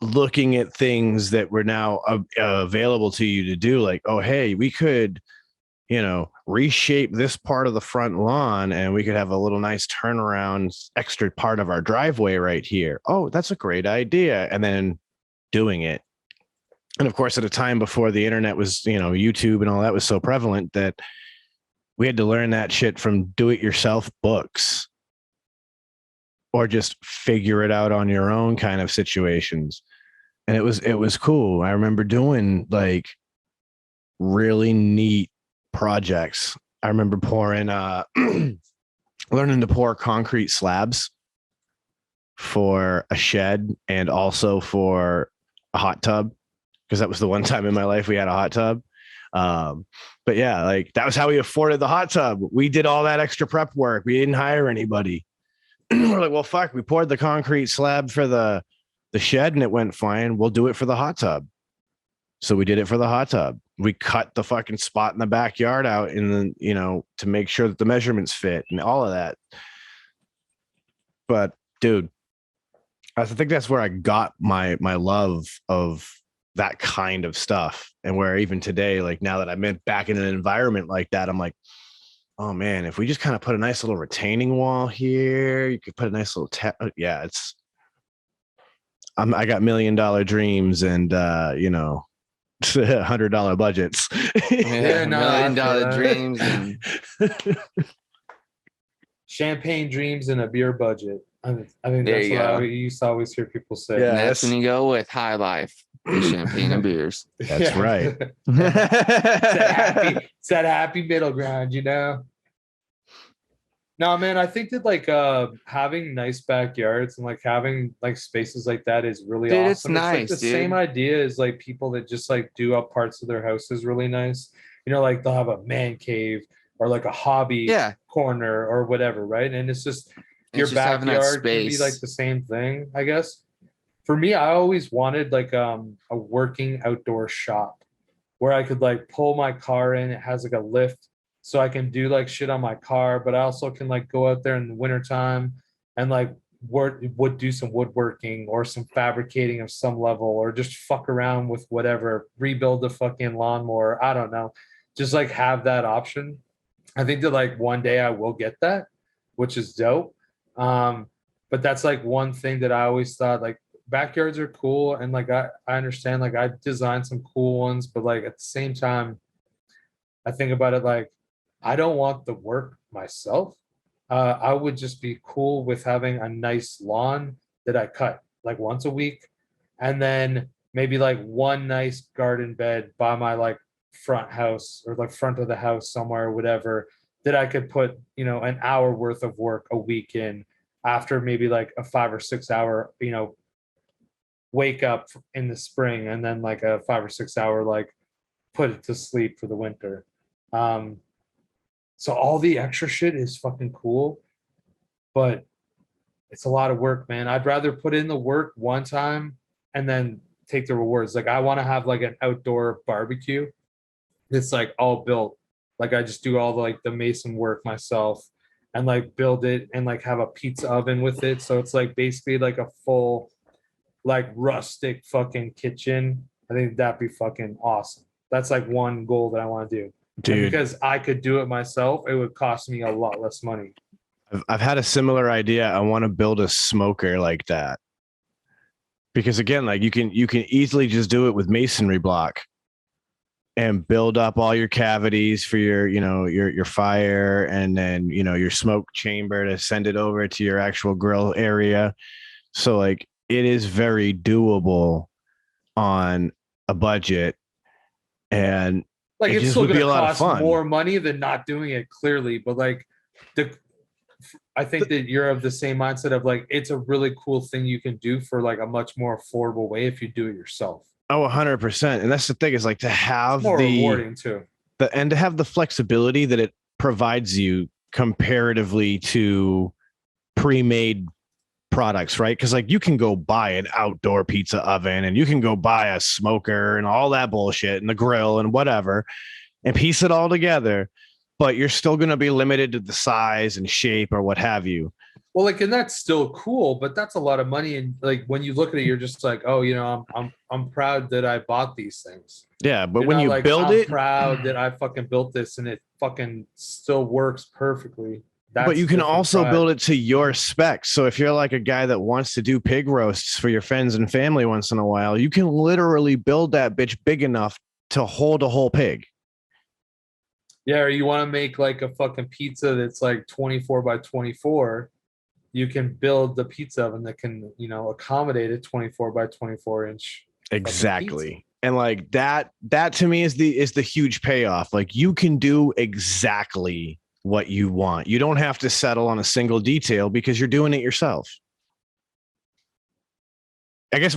looking at things that were now available to you to do, like, oh hey, we could reshape this part of the front lawn and we could have a little nice turnaround extra part of our driveway right here. Oh, that's a great idea. And then doing it. And of course, at a time before the internet was, YouTube and all that was so prevalent, that we had to learn that shit from do-it-yourself books, or just figure it out on your own kind of situations. And it was cool. I remember doing like really neat projects. I remember pouring, learning to pour concrete slabs for a shed and also for a hot tub, because that was the one time in my life we had a hot tub. But yeah, like that was how we afforded the hot tub. We did all that extra prep work. We didn't hire anybody. We're like, well, fuck, we poured the concrete slab for the shed and it went fine. We'll do it for the hot tub. So we did it for the hot tub. We cut the fucking spot in the backyard out and then, to make sure that the measurements fit and all of that. But dude, I think that's where I got my love of that kind of stuff. And where even today, like now that I'm back in an environment like that, I'm like, oh man, if we just kind of put a nice little retaining wall here, you could put a nice little I got $1 million dreams, and $100 budgets. Yeah, no, $1 million I feel that. dreams. And Champagne dreams and a beer budget. I think There that's you what I go. used to always hear people say. Yeah. and that's that's- when you go with high life, the champagne and beers. That's right. It's that happy middle ground, you know. No, man, I think that like having nice backyards and like having like spaces like that is really Dude, awesome. it's like nice, the dude. same idea as like people that just like do up parts of their houses really nice. You know, like they'll have a man cave or like a hobby Yeah. corner or whatever, right? And it's just your It's just having that backyard can be space. like the same thing, I guess. For me, I always wanted like a working outdoor shop where I could like pull my car in. It has like a lift so I can do like shit on my car, but I also can like go out there in the wintertime and like do some woodworking or some fabricating of some level, or just fuck around with whatever, rebuild the fucking lawnmower. I don't know. Just like have that option. I think that like one day I will get that, which is dope. But that's like one thing that I always thought like backyards are cool. And like, I understand, like I designed some cool ones, but like at the same time, I think about it like, I don't want the work myself. I would just be cool with having a nice lawn that I cut like once a week, and then maybe like one nice garden bed by my like front house or like front of the house somewhere, or whatever, that I could put, you know, an hour worth of work a week in after maybe like a 5 or 6 hour, you know, wake up in the spring, and then like a 5 or 6 hour like put it to sleep for the winter. So all the extra shit is fucking cool, but it's a lot of work, man. I'd rather put in the work one time and then take the rewards. Like I want to have like an outdoor barbecue that's like all built. Like I just do all the like the mason work myself and like build it and like have a pizza oven with it. So it's like basically like a full like rustic fucking kitchen. I think that'd be fucking awesome. That's like one goal that I want to do. Dude. And because I could do it myself, it would cost me a lot less money. I've had a similar idea. I want to build a smoker like that. Because again, like you can easily just do it with masonry block and build up all your cavities for your, you know, your fire, and then, you know, your smoke chamber to send it over to your actual grill area. So like it is very doable on a budget, and Like it it's just still would be going a to lot of cost fun. more money than not doing it, clearly. But like I think that you're of the same mindset of like, it's a really cool thing you can do for like a much more affordable way if you do it yourself. Oh, 100%. And that's the thing, is like to have It's more rewarding too. and to have the flexibility that it provides you comparatively to pre-made products, right? Because like you can go buy an outdoor pizza oven, and you can go buy a smoker and all that bullshit, and the grill and whatever, and piece it all together, but you're still going to be limited to the size and shape or what have you. Well, like, and that's still cool, but that's a lot of money. And like when you look at it, you're just like, oh, you know, I'm proud that I bought these things. Yeah, but You're when not you like, build I'm it, proud that I fucking built this and it fucking still works perfectly. but you can different also pride. build it to your specs. So if you're like a guy that wants to do pig roasts for your friends and family once in a while, you can literally build that bitch big enough to hold a whole pig. Yeah, or you want to make like a fucking pizza that's like 24 by 24. You can build the pizza oven that can, you know, accommodate a 24 by 24 inch. Exactly. And like that to me is the huge payoff. Like you can do exactly what you want. You don't have to settle on a single detail because you're doing it yourself. I guess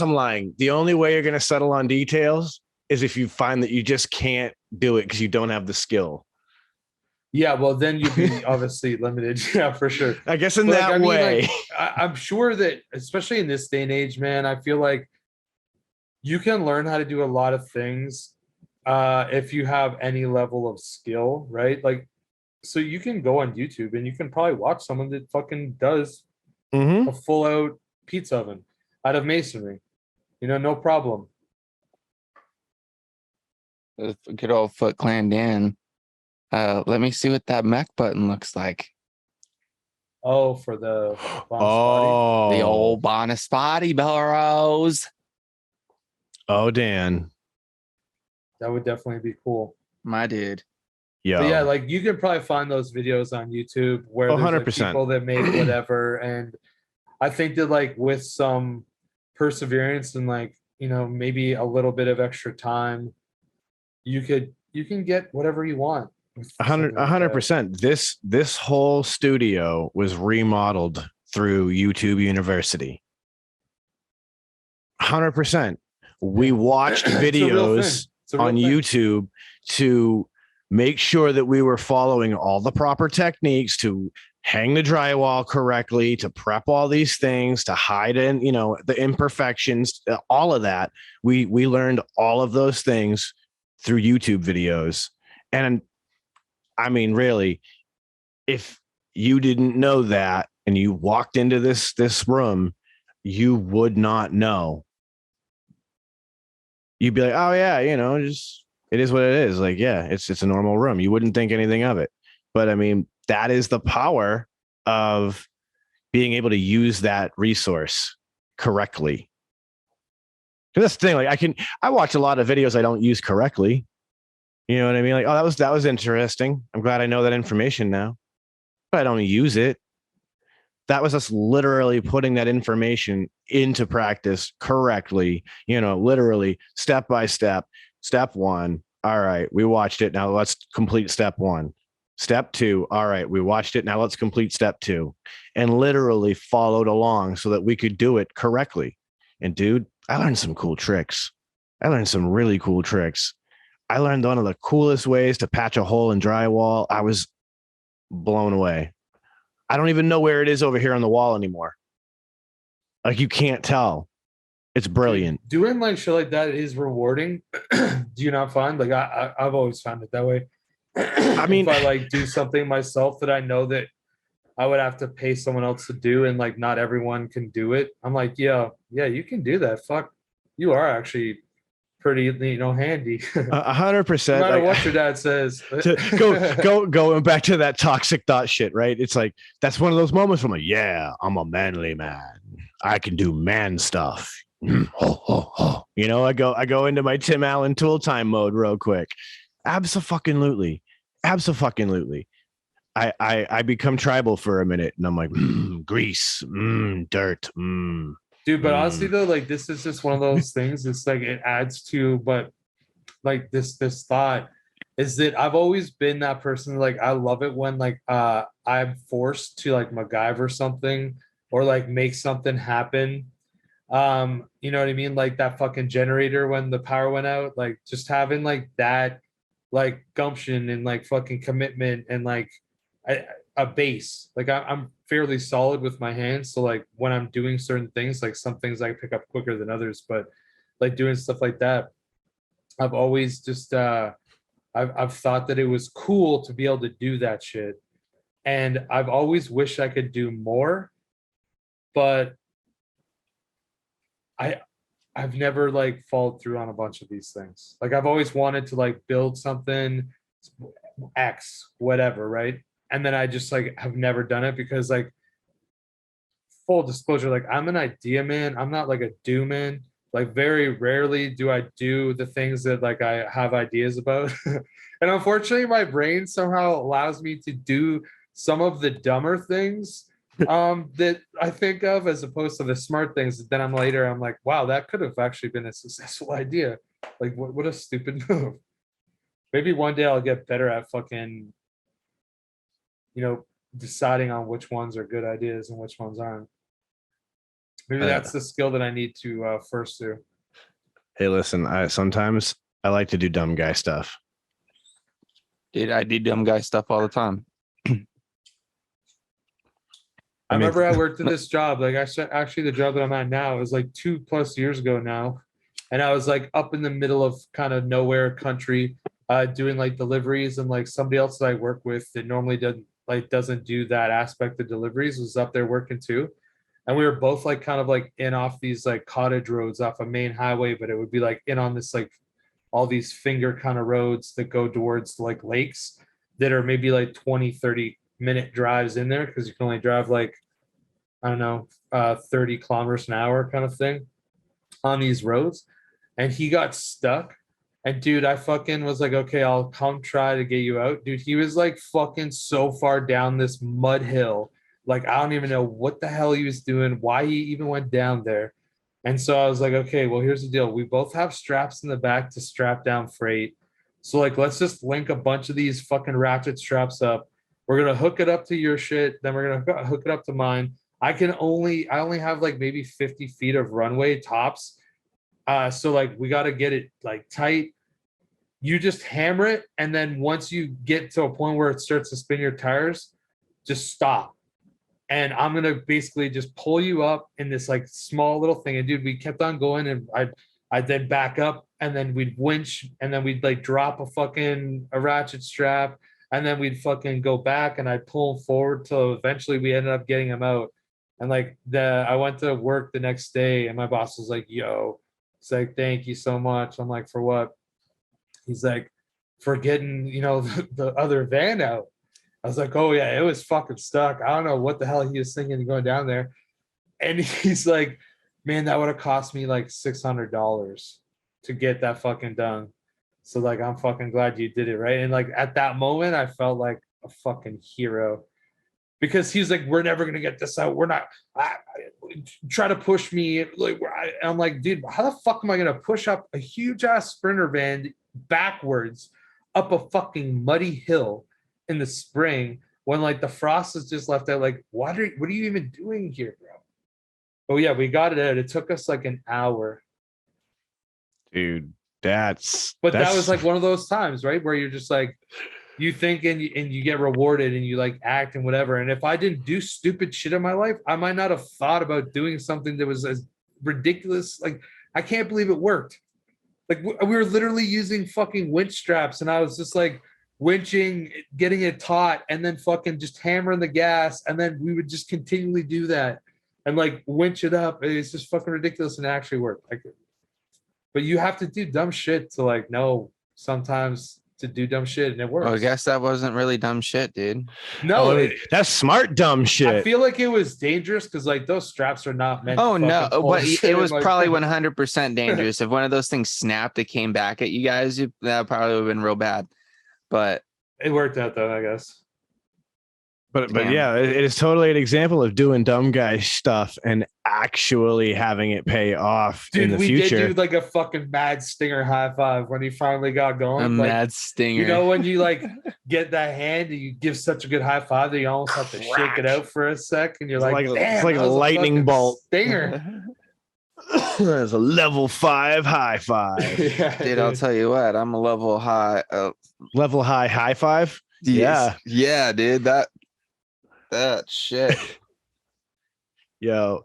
I'm lying. The only way you're going to settle on details is if you find that you just can't do it because you don't have the skill. Yeah, well, then you'd be obviously limited. Yeah, for sure. I guess in But, that way. Like, I'm sure that, especially in this day and age, man, I feel like you can learn how to do a lot of things if you have any level of skill, right? Like, so you can go on YouTube and you can probably watch someone that fucking does Mhm. a full out pizza oven out of masonry, you know, no problem. Good old Foot Clan Dan. Let me see what that mech button looks like. Oh, for the Bonspati. Oh, The old Bonespati Bros. Oh, Dan. That would definitely be cool. My dude. Yo, But yeah, like you can probably find those videos on YouTube where Oh, there's like 100%. people that make whatever, and I think that like with some perseverance and like maybe a little bit of extra time, you can get whatever you want. with something like that. 100%. This whole studio was remodeled through YouTube University. 100%. We watched It's a real thing. videos It's a real on thing. YouTube to make sure that we were following all the proper techniques to hang the drywall correctly, to prep all these things, to hide in, the imperfections, all of that. We learned all of those things through YouTube videos. And I mean, really, if you didn't know that and you walked into this room, you would not know. You'd be like, oh yeah, just it is what it is. Like, yeah, it's a normal room. You wouldn't think anything of it. But I mean, that is the power of being able to use that resource correctly. That's the thing. Like I watch a lot of videos I don't use correctly. You know what I mean? Like, oh, that was interesting. I'm glad I know that information now, but I don't use it. That was us literally putting that information into practice correctly, literally step by step. Step one. All right, we watched it. Now let's complete step one. Step two. All right, we watched it. Now let's complete step two. And literally followed along so that we could do it correctly. And dude, I learned some cool tricks. I learned some really cool tricks. I learned one of the coolest ways to patch a hole in drywall. I was blown away. I don't even know where it is over here on the wall anymore. Like, you can't tell. It's brilliant. Doing like shit like that is rewarding. Do you not find? Like I've always found it that way. I mean, if I like do something myself that I know that I would have to pay someone else to do, and like not everyone can do it, I'm like, yeah, you can do that. Fuck, you are actually pretty, handy. 100%. No matter Like, what your dad says. going back to that toxic thought shit, right? It's like, that's one of those moments where I'm like, yeah, I'm a manly man. I can do man stuff. I go into my Tim Allen tool time mode real quick. Absolutely. I become tribal for a minute, and I'm like, grease, dirt, Dude, but honestly though, like this is just one of those things. It's like it adds to, but like this thought is that I've always been that person. Like I love it when like I'm forced to like MacGyver something or like make something happen. You know what I mean? Like that fucking generator when the power went out, like just having like that like gumption and like fucking commitment and like a base. Like I'm fairly solid with my hands, so like when I'm doing certain things, like some things I pick up quicker than others, but like doing stuff like that, I've always just I've thought that it was cool to be able to do that shit, and I've always wished I could do more, but I've never like followed through on a bunch of these things. Like I've always wanted to like build something X whatever, right? And then I just like have never done it because like full disclosure, like I'm an idea man. I'm not like a do man. Like very rarely do I do the things that like I have ideas about. And unfortunately my brain somehow allows me to do some of the dumber things that I think of as opposed to the smart things. Then I'm like, wow, that could have actually been a successful idea. Like what a stupid move. Maybe one day I'll get better at fucking, deciding on which ones are good ideas and which ones aren't. Maybe that's the skill that I need to first do. Hey, listen, sometimes I like to do dumb guy stuff. Dude, I do dumb guy stuff all the time. I remember I worked at this job. Like actually the job that I'm at now is like 2+ years ago now. And I was like up in the middle of kind of nowhere country, doing like deliveries, and like somebody else that I work with that normally doesn't do that aspect of deliveries was up there working too. And we were both like kind of like in off these like cottage roads off a main highway, but it would be like in on this like all these finger kind of roads that go towards like lakes that are maybe like 20-30 minute drives in there, because you can only drive like, I don't know, 30 kilometers an hour kind of thing on these roads. And he got stuck And dude, I fucking was like, okay, I'll come try to get you out. Dude, he was like fucking so far down this mud hill. Like, I don't even know what the hell he was doing, why he even went down there. And so I was like, okay, well, here's the deal. We both have straps in the back to strap down freight. So, like, let's just link a bunch of these fucking ratchet straps up. We're going to hook it up to your shit. Then we're going to hook it up to mine. I only have like maybe 50 feet of runway tops. So like we got to get it like tight. You just hammer it, and then once you get to a point where it starts to spin your tires, just stop. And I'm gonna basically just pull you up in this like small little thing. And dude, we kept on going, and I'd then back up, and then we'd winch, and then we'd like drop a ratchet strap, and then we'd fucking go back, and I'd pull him forward till eventually we ended up getting him out. And like I went to work the next day, and my boss was like, "Yo," it's like, "Thank you so much." I'm like, "For what?" He's like, "For getting, the other van out." I was like, "Oh yeah, it was fucking stuck. I don't know what the hell he was thinking going down there." And he's like, "Man, that would have cost me like $600 to get that fucking done." So like, I'm fucking glad you did it, right? And like at that moment, I felt like a fucking hero, because he's like, "We're never gonna get this out. We're not." Try to push me, like I'm like, "Dude, how the fuck am I gonna push up a huge ass Sprinter van backwards up a fucking muddy hill in the spring when like the frost is just left out? Like, what are you even doing here, bro?" Oh yeah, we got it out. It took us like an hour. Dude, That was like one of those times, right, where you're just like, you think and you get rewarded and you like act and whatever. And if I didn't do stupid shit in my life, I might not have thought about doing something that was as ridiculous. Like, I can't believe it worked. Like, we were literally using fucking winch straps, and I was just like winching, getting it taut, and then fucking just hammering the gas, and then we would just continually do that and like winch it up. It's just fucking ridiculous, and it actually worked. Like, but you have to do dumb shit to like know sometimes to do dumb shit, and it works. Well, I guess that wasn't really dumb shit, dude. No, that's smart dumb shit. I feel like it was dangerous because like those straps are not meant. Oh to no, pull but shit it was in my probably face. 100% dangerous. If one of those things snapped, it came back at you guys, that probably would have been real bad. But It worked out though, I guess. But Damn. yeah, it is totally an example of doing dumb guy stuff and actually having it pay off Dude, in the we future. did do like a fucking mad stinger high five when he finally got going. a Like, mad stinger. you know, when you like get that hand and you give such a good high five that you almost have to shake it out for a sec, and you're It's like, like "Damn, it's like that a was lightning fucking bolt." stinger. There's a level 5 high five. Yeah, Dude, I'll tell you what, I'm a level high. Level high five. Yeah, dude, that shit. Yo,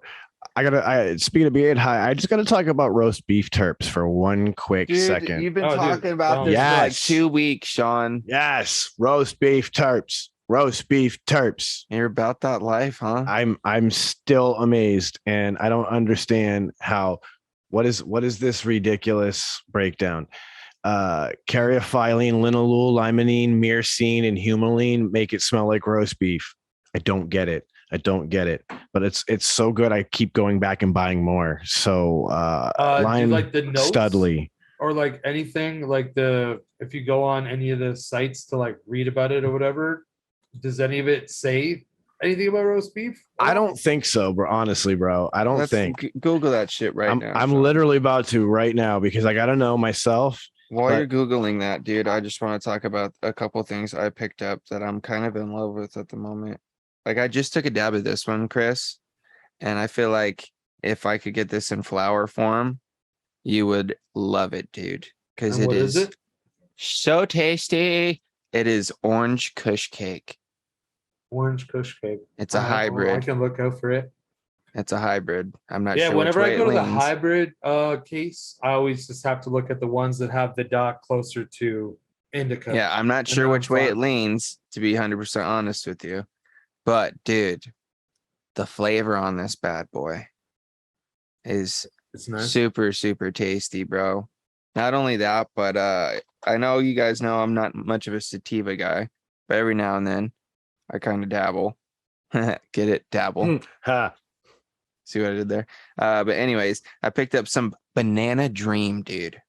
speaking of being high, I just gotta talk about roast beef terps for one quick Dude, second. you've been Oh, dude, talking about don't. this for like Yes. 2 weeks, Sean. Yes, roast beef terps. You're about that life, huh? I'm still amazed, and I don't understand how. What is this ridiculous breakdown? Caryophyllene, linalool, limonene, myrcene, and humulene make it smell like roast beef. I don't get it. But it's so good. I keep going back and buying more. So do you lime like the notes Studley. or like anything like if you go on any of the sites to like read about it or whatever, does any of it say anything about roast beef? I don't think so, bro. Honestly, bro, I don't think. Google that shit right now. I'm Sean. literally about to right now because I gotta know myself. While but- you're Googling that, dude, I just want to talk about a couple things I picked up that I'm kind of in love with at the moment. Like, I just took a dab at this one, Chris, and I feel like if I could get this in flower form, you would love it, dude. Because And it what is is it? so tasty. It is orange kush cake. Orange Kush cake. It's a All right, well, I hybrid. can look out for it. It's a hybrid. I'm not Yeah, sure. whenever which I way go to it the leans. hybrid case, I always just have to look at the ones that have the dot closer to indica. Yeah, I'm not And sure then which I'm way fine. it leans, to be 100% honest with you. But dude, the flavor on this bad boy is It's nice. super, super tasty, bro. Not only that, but I know you guys know I'm not much of a sativa guy, but every now and then I kind of dabble. Get it? Dabble. Ha. See what I did there? But anyways, I picked up some Banana Dream, dude.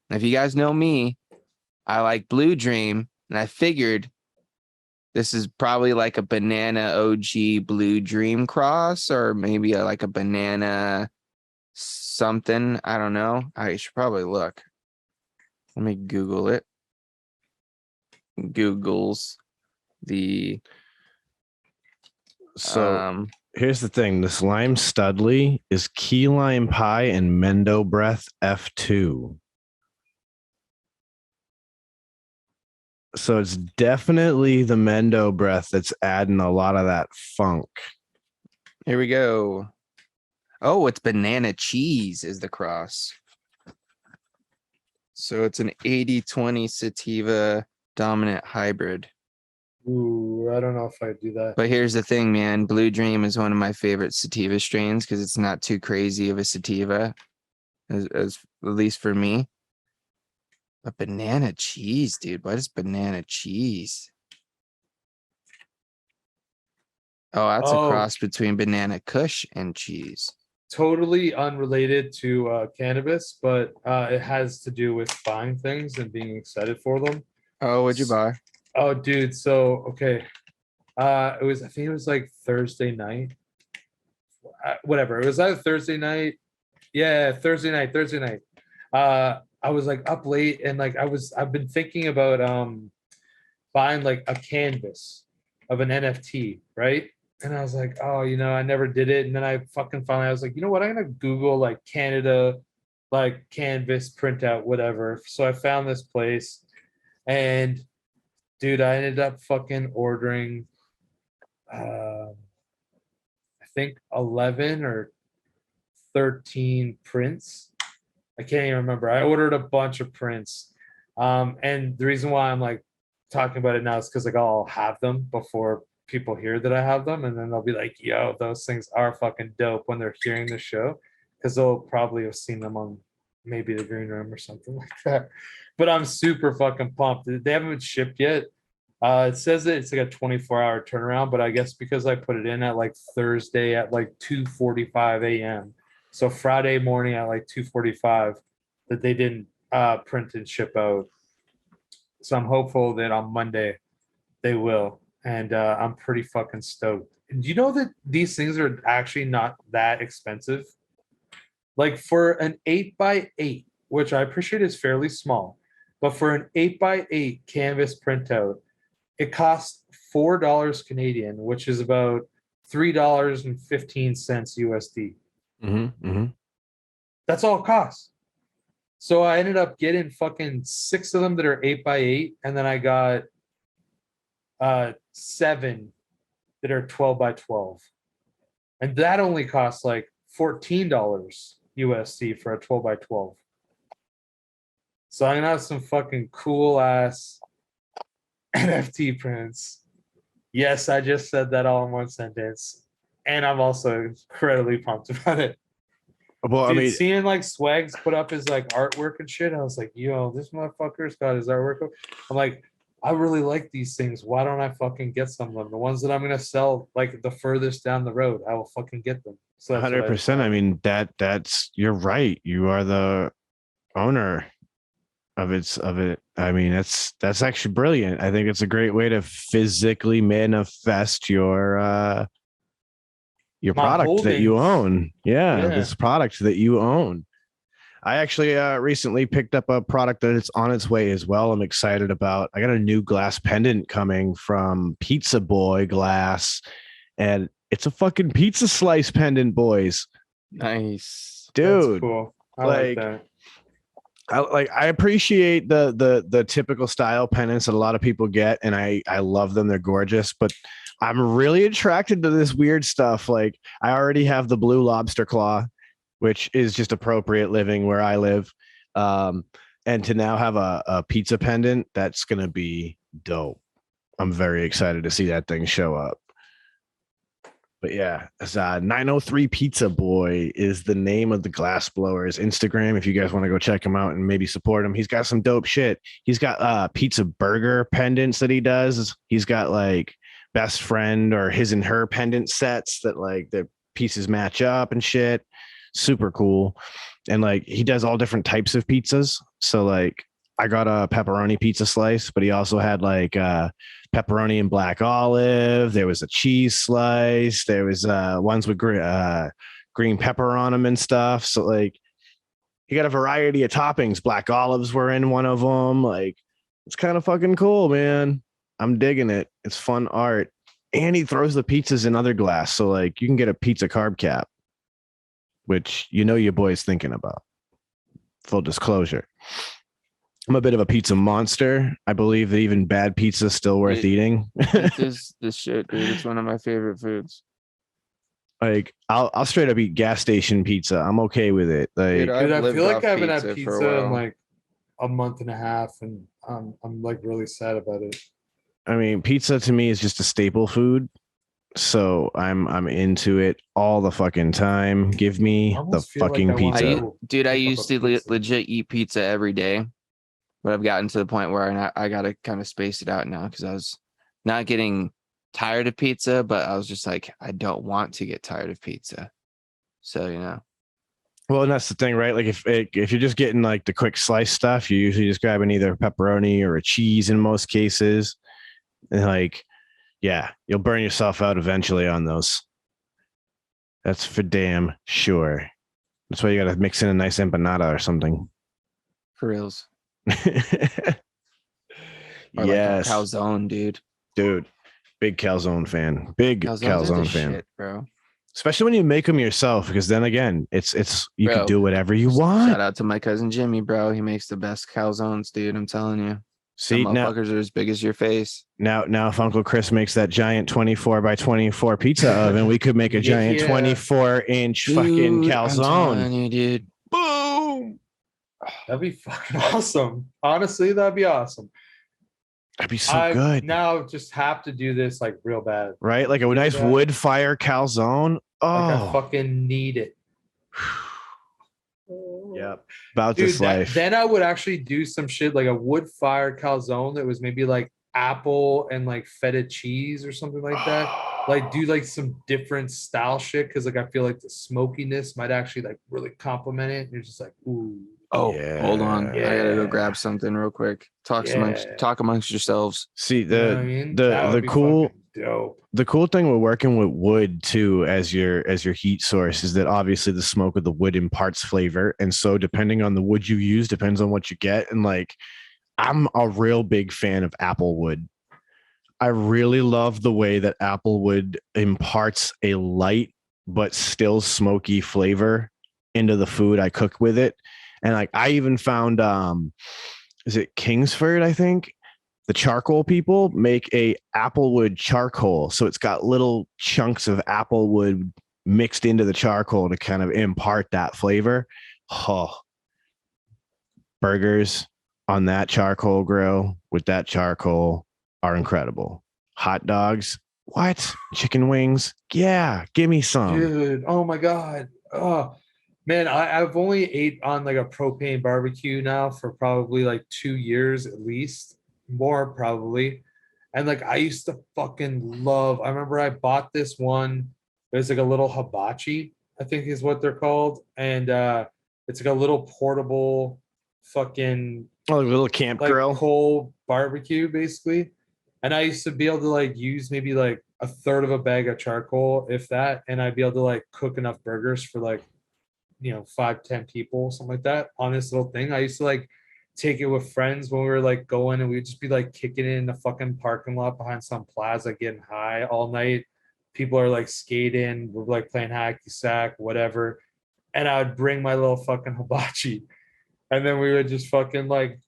If you guys know me, I like Blue Dream, and I figured this is probably like a banana OG Blue Dream cross, or maybe like a banana something. I don't know. I should probably look. Let me Google it. Google's the So here's the thing. This lime Studley is key lime pie and Mendo Breath F2. So it's definitely the Mendo Breath that's adding a lot of that funk. Here we go. Oh, it's banana cheese is the cross. So it's an 80-20 sativa dominant hybrid. Ooh, I don't know if I do that. But here's the thing, man. Blue Dream is one of my favorite sativa strains because it's not too crazy of a sativa, as at least for me. But banana cheese, dude. What is banana cheese? Oh, that's a cross between banana kush and cheese. Totally unrelated to cannabis, but it has to do with buying things and being excited for them. Oh, what'd you buy? Oh, dude. So, okay. I think it was like Thursday night. Whatever. It was either Thursday night. Yeah, Thursday night. I was like up late and like I've been thinking about buying like a canvas of an NFT, right? And I was like, oh, I never did it. And then I was like, you know what? I'm gonna Google like Canada, like canvas printout, whatever. So I found this place, and dude, I ended up fucking ordering I think 11 or 13 prints. I can't even remember. I ordered a bunch of prints. And the reason why I'm like talking about it now is because like I'll have them before people hear that I have them, and then they'll be like, yo, those things are fucking dope when they're hearing the show, because they'll probably have seen them on maybe the green room or something like that. But I'm super fucking pumped. They haven't been shipped yet. It says that it's like a 24-hour turnaround, but I guess because I put it in at like Thursday at like 2:45 a.m. So Friday morning at like 2:45 that they didn't print and ship out. So I'm hopeful that on Monday they will. And I'm pretty fucking stoked. Do you know that these things are actually not that expensive? Like for an 8x8, which I appreciate is fairly small, but for an 8x8 canvas printout, it costs $4 Canadian, which is about $3.15 USD. That's all it costs. So I ended up getting fucking 6 of them that are 8x8, and then I got 7 that are 12x12, and that only costs like $14 USD for a 12x12. So I'm gonna have some fucking cool ass NFT prints. Yes, I just said that all in one sentence, and I'm also incredibly pumped about it. Well, Dude, I mean, seeing like Swags put up his like artwork and shit, I was like, yo, this motherfucker's got his artwork. I'm like, I really like these things. Why don't I fucking get some of them? The ones that I'm gonna sell like the furthest down the road, I will fucking get them. So 100%. I mean, that's you're right. You are the owner of it. I mean, that's actually brilliant. I think it's a great way to physically manifest your product that you own. Yeah, this product that you own. I actually recently picked up a product that is on its way as well. I'm excited about. I got a new glass pendant coming from Pizza Boy Glass, and it's a fucking pizza slice pendant, boys. Nice, dude. That's cool. I like that. I appreciate the typical style pendants that a lot of people get, and I love them. They're gorgeous, but I'm really attracted to this weird stuff. Like I already have the blue lobster claw, which is just appropriate living where I live. And to now have a pizza pendant, that's going to be dope. I'm very excited to see that thing show up. But yeah, it's 903 Pizza Boy is the name of the glass blower's Instagram. If you guys want to go check him out and maybe support him, he's got some dope shit. He's got pizza burger pendants that he does. He's got like best friend or his and her pendant sets that like the pieces match up and shit. Super cool. And like he does all different types of pizzas. So like I got a pepperoni pizza slice, but he also had like pepperoni and black olive. There was a cheese slice. There was ones with green pepper on them and stuff. So like he got a variety of toppings. Black olives were in one of them. Like it's kind of fucking cool, man. I'm digging it. It's fun art. And he throws the pizzas in other glass. So like you can get a pizza carb cap, which you know your boy's thinking about. Full disclosure. I'm a bit of a pizza monster. I believe that even bad pizza is still worth eating. This shit, dude. It's one of my favorite foods. Like I'll straight up eat gas station pizza. I'm okay with it. Like Dude, Dude, I lived feel like off I haven't had for a pizza in while. like a month and a half, and I'm like really sad about it. I mean, pizza to me is just a staple food. So I'm into it all the fucking time. Give me I the almost feel like fucking I want pizza. to Dude, I pick up used a to pizza. legit eat pizza every day, but I've gotten to the point where I got to kind of space it out now because I was not getting tired of pizza, but I was just like, I don't want to get tired of pizza. So, you know. Well, and that's the thing, right? Like if you're just getting like the quick slice stuff, you usually just grabbing either pepperoni or a cheese in most cases. And like, yeah, you'll burn yourself out eventually on those. That's for damn sure. That's why you got to mix in a nice empanada or something. For reals. Or like a Yes, calzone, dude. dude. Big calzone fan. Big Calzones are the calzone fan. shit, bro. Especially when you make them yourself, because then again, it's you Bro, can do whatever you want. Shout out to my cousin Jimmy, bro. He makes the best calzones, dude. I'm telling you. See Some motherfuckers are as big as your face. now if Uncle Chris makes that giant 24 by 24 pizza oven, we could make a giant Yeah. 24-inch fucking Dude, calzone. I'm telling you, dude. Boom! That'd be fucking awesome. Honestly, that'd be awesome. That'd be so I good, now just have to do this like real bad. right? Like a nice Yeah. wood fire calzone. Like I Oh, fucking need it. yep. About Dude, this life. then I would actually do some shit like a wood fire calzone that was maybe like apple and like feta cheese or something like that. Like do like some different style shit because like I feel like the smokiness might actually like really complement it. And you're just like, ooh. Oh, hold on. Yeah. I gotta go grab something real quick. Talk amongst yourselves. See You know what I mean? the That would be cool fucking dope. the cool thing with working with wood too as your heat source is that obviously the smoke of the wood imparts flavor, and so depending on the wood you use depends on what you get. And like I'm a real big fan of apple wood. I really love the way that apple wood imparts a light but still smoky flavor into the food I cook with it. And like I even found is it Kingsford, I think? The charcoal people make a applewood charcoal. So it's got little chunks of applewood mixed into the charcoal to kind of impart that flavor. Oh, burgers on that charcoal grill with that charcoal are incredible. Hot dogs, what? Chicken wings? Yeah, give me some. Dude, oh my God. Oh man, I've only ate on like a propane barbecue now for probably like 2 years at least. More probably. And like I used to fucking love. I remember I bought this one. There's like a little hibachi, I think is what they're called. And it's like a little portable fucking Oh, like a little camp like grill. coal barbecue basically. And I used to be able to like use maybe like a third of a bag of charcoal, if that, and I'd be able to like cook enough burgers for like 5-10 people, something like that on this little thing. I used to like take it with friends when we were like going, and we'd just be like kicking it in the fucking parking lot behind some plaza, getting high all night. People are like skating, we're like playing hacky sack, whatever. And I would bring my little fucking hibachi, and then we would just fucking like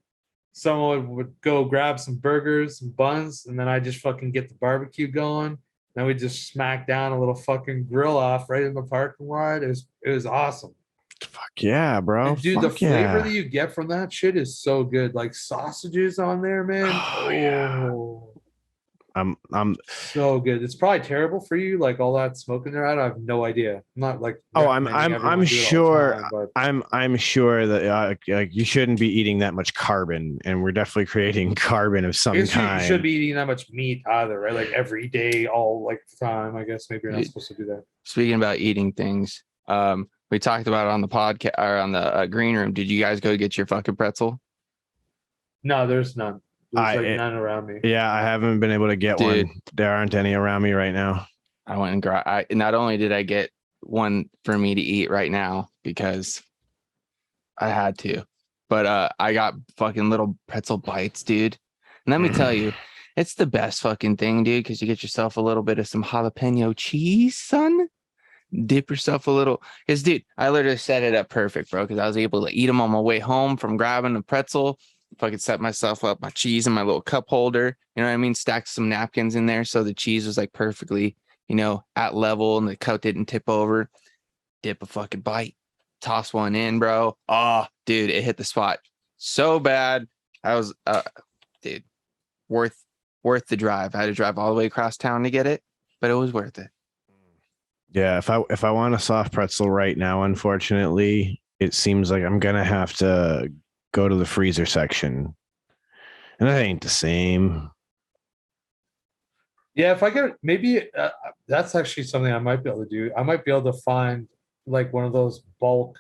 someone would go grab some burgers, some buns, and then I just fucking get the barbecue going. Then we just smack down a little fucking grill off right in the parking lot. It was awesome. Fuck yeah, bro. And dude, Fuck the flavor yeah. that you get from that shit is so good. Like sausages on there, man. Oh, yeah. I'm So good. It's probably terrible for you, like all that smoke in there. I have no idea. I'm not like. I'm recommending everyone I'm do it all the sure time, but I'm sure that like you shouldn't be eating that much carbon, and we're definitely creating carbon of I some guess you kind. should be eating that much meat either, right? Like every day, all like the time. I guess maybe you're not supposed to do that. Speaking about eating things, We talked about it on the podcast or on the green room. Did you guys go get your fucking pretzel? No, there's none. There's like it- none around me. Yeah, I haven't been able to get Dude. one. There aren't any around me right now. I went and not only did I get one for me to eat right now because I had to, but I got fucking little pretzel bites, dude. And let me tell you, it's the best fucking thing, dude, because you get yourself a little bit of some jalapeno cheese, son. Dip yourself a little. Because, dude, I literally set it up perfect, bro, because I was able to eat them on my way home from grabbing a pretzel. Fucking set myself up, my cheese in my little cup holder. You know what I mean? Stacked some napkins in there so the cheese was like perfectly, at level and the cup didn't tip over. Dip a fucking bite. Toss one in, bro. Oh, dude, it hit the spot so bad. I was, dude, worth the drive. I had to drive all the way across town to get it, but it was worth it. Yeah, if I want a soft pretzel right now, unfortunately, it seems like I'm gonna have to go to the freezer section, and that ain't the same. Yeah, if I get maybe that's actually something I might be able to do. I might be able to find like one of those bulk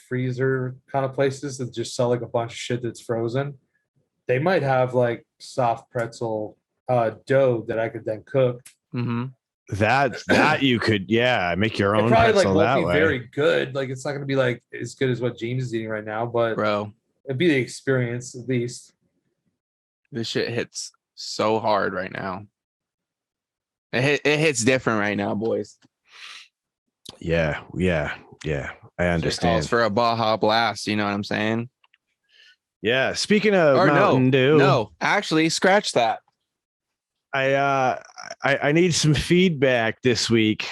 freezer kind of places that just sell like a bunch of shit that's frozen. They might have like soft pretzel dough that I could then cook. Mm-hmm. That you could, make your It own probably like pretzel won't that be way. very good. Like it's not gonna be like as good as what James is eating right now, but Bro, it'd be the experience at least. this shit hits so hard right now. It hits different right now, boys. Yeah. I Shit understand. calls for a Baja Blast. You know what I'm saying? Yeah. Speaking of Or Mountain Dew, no, actually, scratch that. I need some feedback this week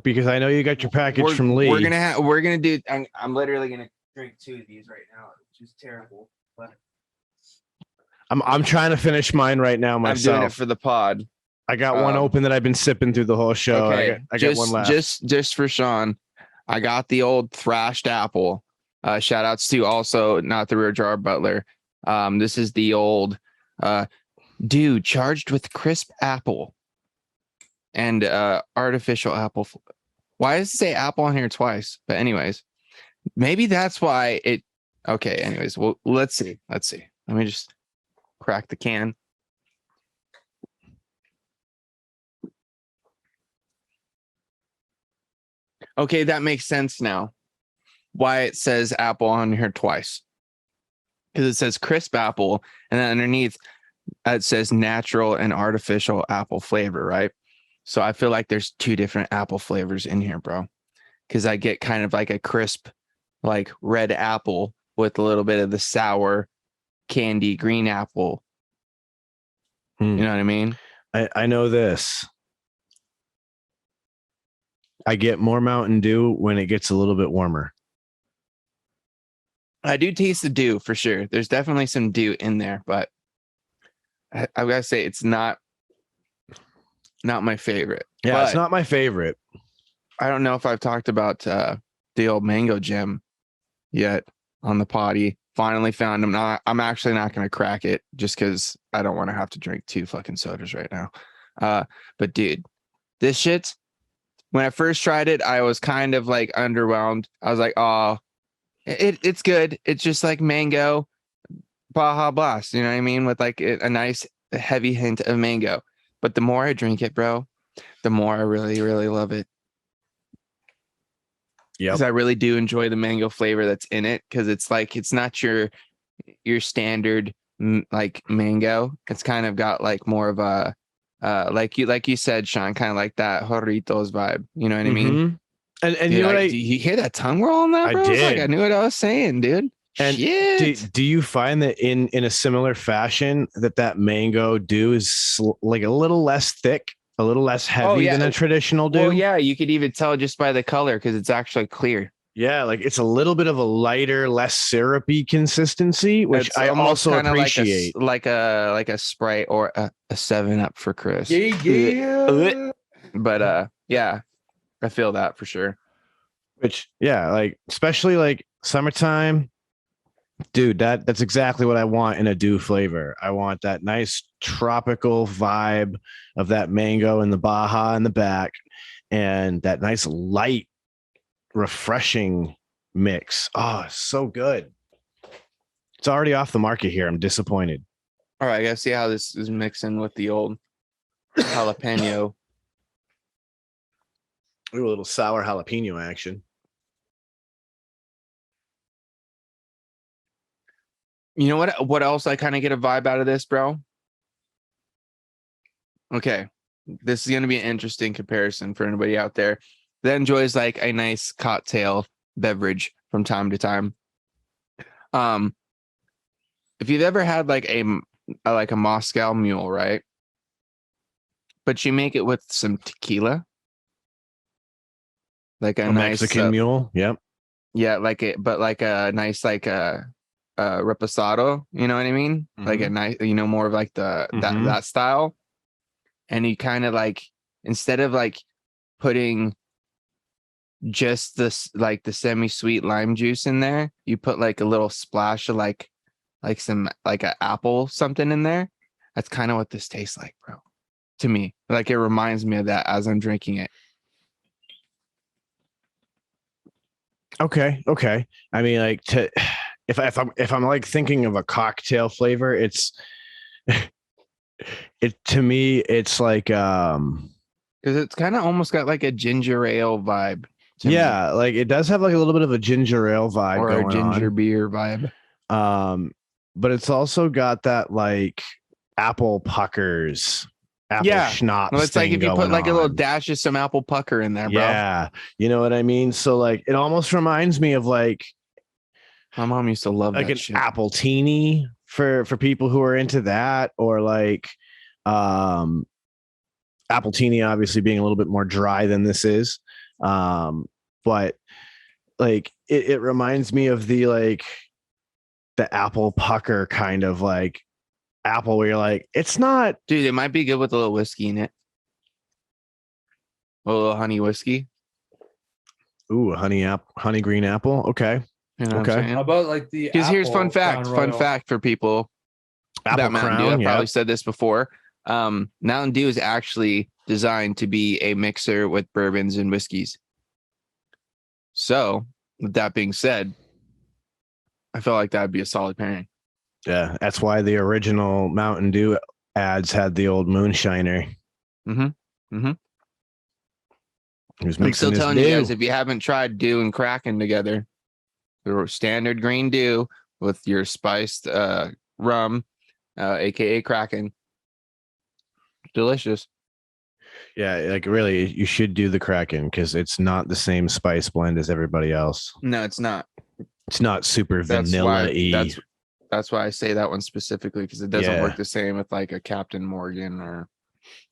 because I know you got your package from Lee. We're gonna do. I'm literally gonna drink 2 of these right now, which is terrible. But I'm trying to finish mine right now I'm doing it myself. for the pod. I got one open that I've been sipping through the whole show. Okay, I got one left. Just for Sean, I got the old thrashed apple. Shout outs to also not the rear jar butler. This is the old dude charged with crisp apple and artificial apple. Why does it say apple on here twice? But anyways, maybe that's why it. Okay. Anyways, well, let's see. Let me just crack the can. Okay, that makes sense now. Why it says apple on here twice. Because it says crisp apple, and then underneath it says natural and artificial apple flavor, right? So I feel like there's 2 different apple flavors in here, bro. Because I get kind of like a crisp, like red apple with a little bit of the sour candy green apple. You know what I mean? I know this. I get more Mountain Dew when it gets a little bit warmer. I do taste the dew for sure. There's definitely some dew in there, but I've got to say it's not my favorite. Yeah, But it's not my favorite. I don't know if I've talked about the old mango gem yet on the potty. Finally found them. I'm actually not going to crack it just because I don't want to have to drink 2 fucking sodas right now. But dude, this shit, when I first tried it, I was kind of like underwhelmed. I was like, oh, it's good. It's just like mango Baja Blast. You know what I mean? With like a nice heavy hint of mango. But the more I drink it, bro, the more I really, really love it. Yeah, Because I really do enjoy the mango flavor that's in it. Because it's like it's not your standard like mango. It's kind of got like more of a like you said, Sean, kind of like that Jarritos vibe. You know what I mean? And Dude, you know what do you hear that tongue roll on that, I bro? It's like did. I knew what I was saying, dude. And Shit. do you find that in a similar fashion that mango dew is like a little less thick, a little less heavy than a traditional dew? Well, yeah, you could even tell just by the color because it's actually clear. Yeah, like it's a little bit of a lighter, less syrupy consistency, which It's I almost also kinda appreciate. like a Sprite or a 7-Up for Chris. Yeah. But yeah, I feel that for sure. Which, yeah, like especially like summertime, dude. That's exactly what I want in a dew flavor. I want that nice tropical vibe of that mango and the Baja in the back, and that nice light refreshing mix. Oh, so good. It's already off the market here. I'm disappointed. All right, I gotta see how this is mixing with the old jalapeno. Ooh, a little sour jalapeno action. You know what? What else I kind of get a vibe out of this, bro? Okay, this is gonna be an interesting comparison for anybody out there that enjoys like a nice cocktail beverage from time to time. If you've ever had like a Moscow Mule, right? But you make it with some tequila, like a nice Mexican mule. Yep. yeah, like it, but like a nice like a reposado. You know what I mean? Like a nice, more of like that style. And you kind of like, instead of like putting just this like the semi-sweet lime juice in there, you put like a little splash of like some like an apple something in there. That's kind of what this tastes like, bro. To me, like it reminds me of that as I'm drinking it. Okay. I mean, like if I'm like thinking of a cocktail flavor, it's to me it's like Because it's kind of almost got like a ginger ale vibe. Yeah, like it does have like a little bit of a ginger ale vibe or going a ginger on. beer vibe. But it's also got that like apple puckers, apple schnapps. Well, it's like if you put like a little on. dash of some apple pucker in there, bro. Yeah, you know what I mean. So like it almost reminds me of like my mom used to love like that an shit. apple teeny for people who are into that, or like apple teeny obviously being a little bit more dry than this is. But like it reminds me of the apple pucker kind of like apple where you're like, it's not, Dude, it might be good with a little whiskey in it. A little honey whiskey. ooh, honey green apple. Okay. You know Okay. what I'm How saying? about like the Because here's fun apple fact. Crown Fun Royal? fact for people. Apple That Mountain Dew. Crown, I've probably yeah. said this before. Mountain Dew is actually designed to be a mixer with bourbons and whiskeys. So, with that being said, I felt like that'd be a solid pairing. Yeah, that's why the original Mountain Dew ads had the old moonshiner. Mm-hmm. He was I'm mixing still his telling you guys, Dew. if you haven't tried Dew and Kraken together, the standard green Dew with your spiced rum, aka Kraken, delicious. Yeah, like really, you should do the Kraken because it's not the same spice blend as everybody else. No, it's not. It's not super That's vanilla-y. that's why I say that one specifically, because it doesn't work the same with like a Captain Morgan or.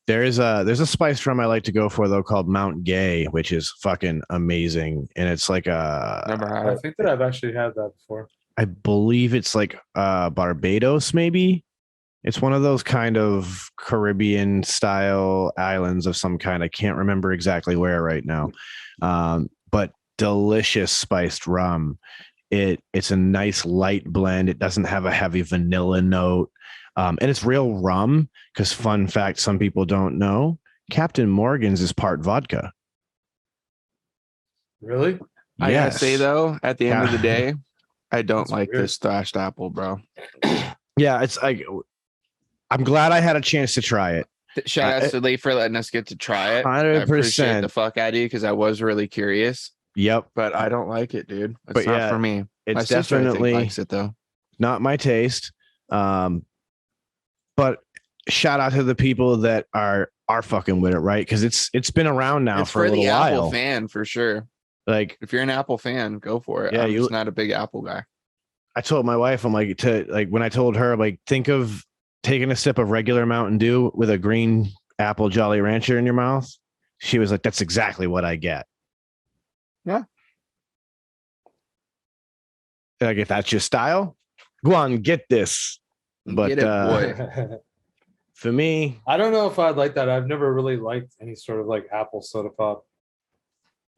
There's a spice rum I like to go for though called Mount Gay, which is fucking amazing, and it's like Never had I it. think that I've actually had that before. I believe it's like Barbados, maybe. It's one of those kind of Caribbean style islands of some kind. I can't remember exactly where right now, but delicious spiced rum. It's a nice light blend. It doesn't have a heavy vanilla note. And it's real rum because, fun fact, some people don't know, Captain Morgan's is part vodka. Really? I gotta say though, at the end of the day, I don't That's like weird. this thrashed apple, bro. Yeah, it's like I'm glad I had a chance to try it. Shout out to Lee for letting us get to try it. 100%. I appreciate the fuck out of you because I was really curious, Yep, but I don't like it, dude. It's But not yeah, for me. it's My sister, I think, definitely likes it though. not my taste. But shout out to the people that are fucking with it, right? Because it's been around now It's for a the little Apple while. fan for sure. Like If you're an Apple fan, go for it. Yeah, I'm you- just not a big Apple guy. I told my wife, I'm like, when I told her, like, think of taking a sip of regular Mountain Dew with a green apple Jolly Rancher in your mouth. She was like, that's exactly what I get. Yeah. Like, if that's your style, go on, get this. But Get it, boy. for me, I don't know if I'd like that. I've never really liked any sort of like apple soda pop.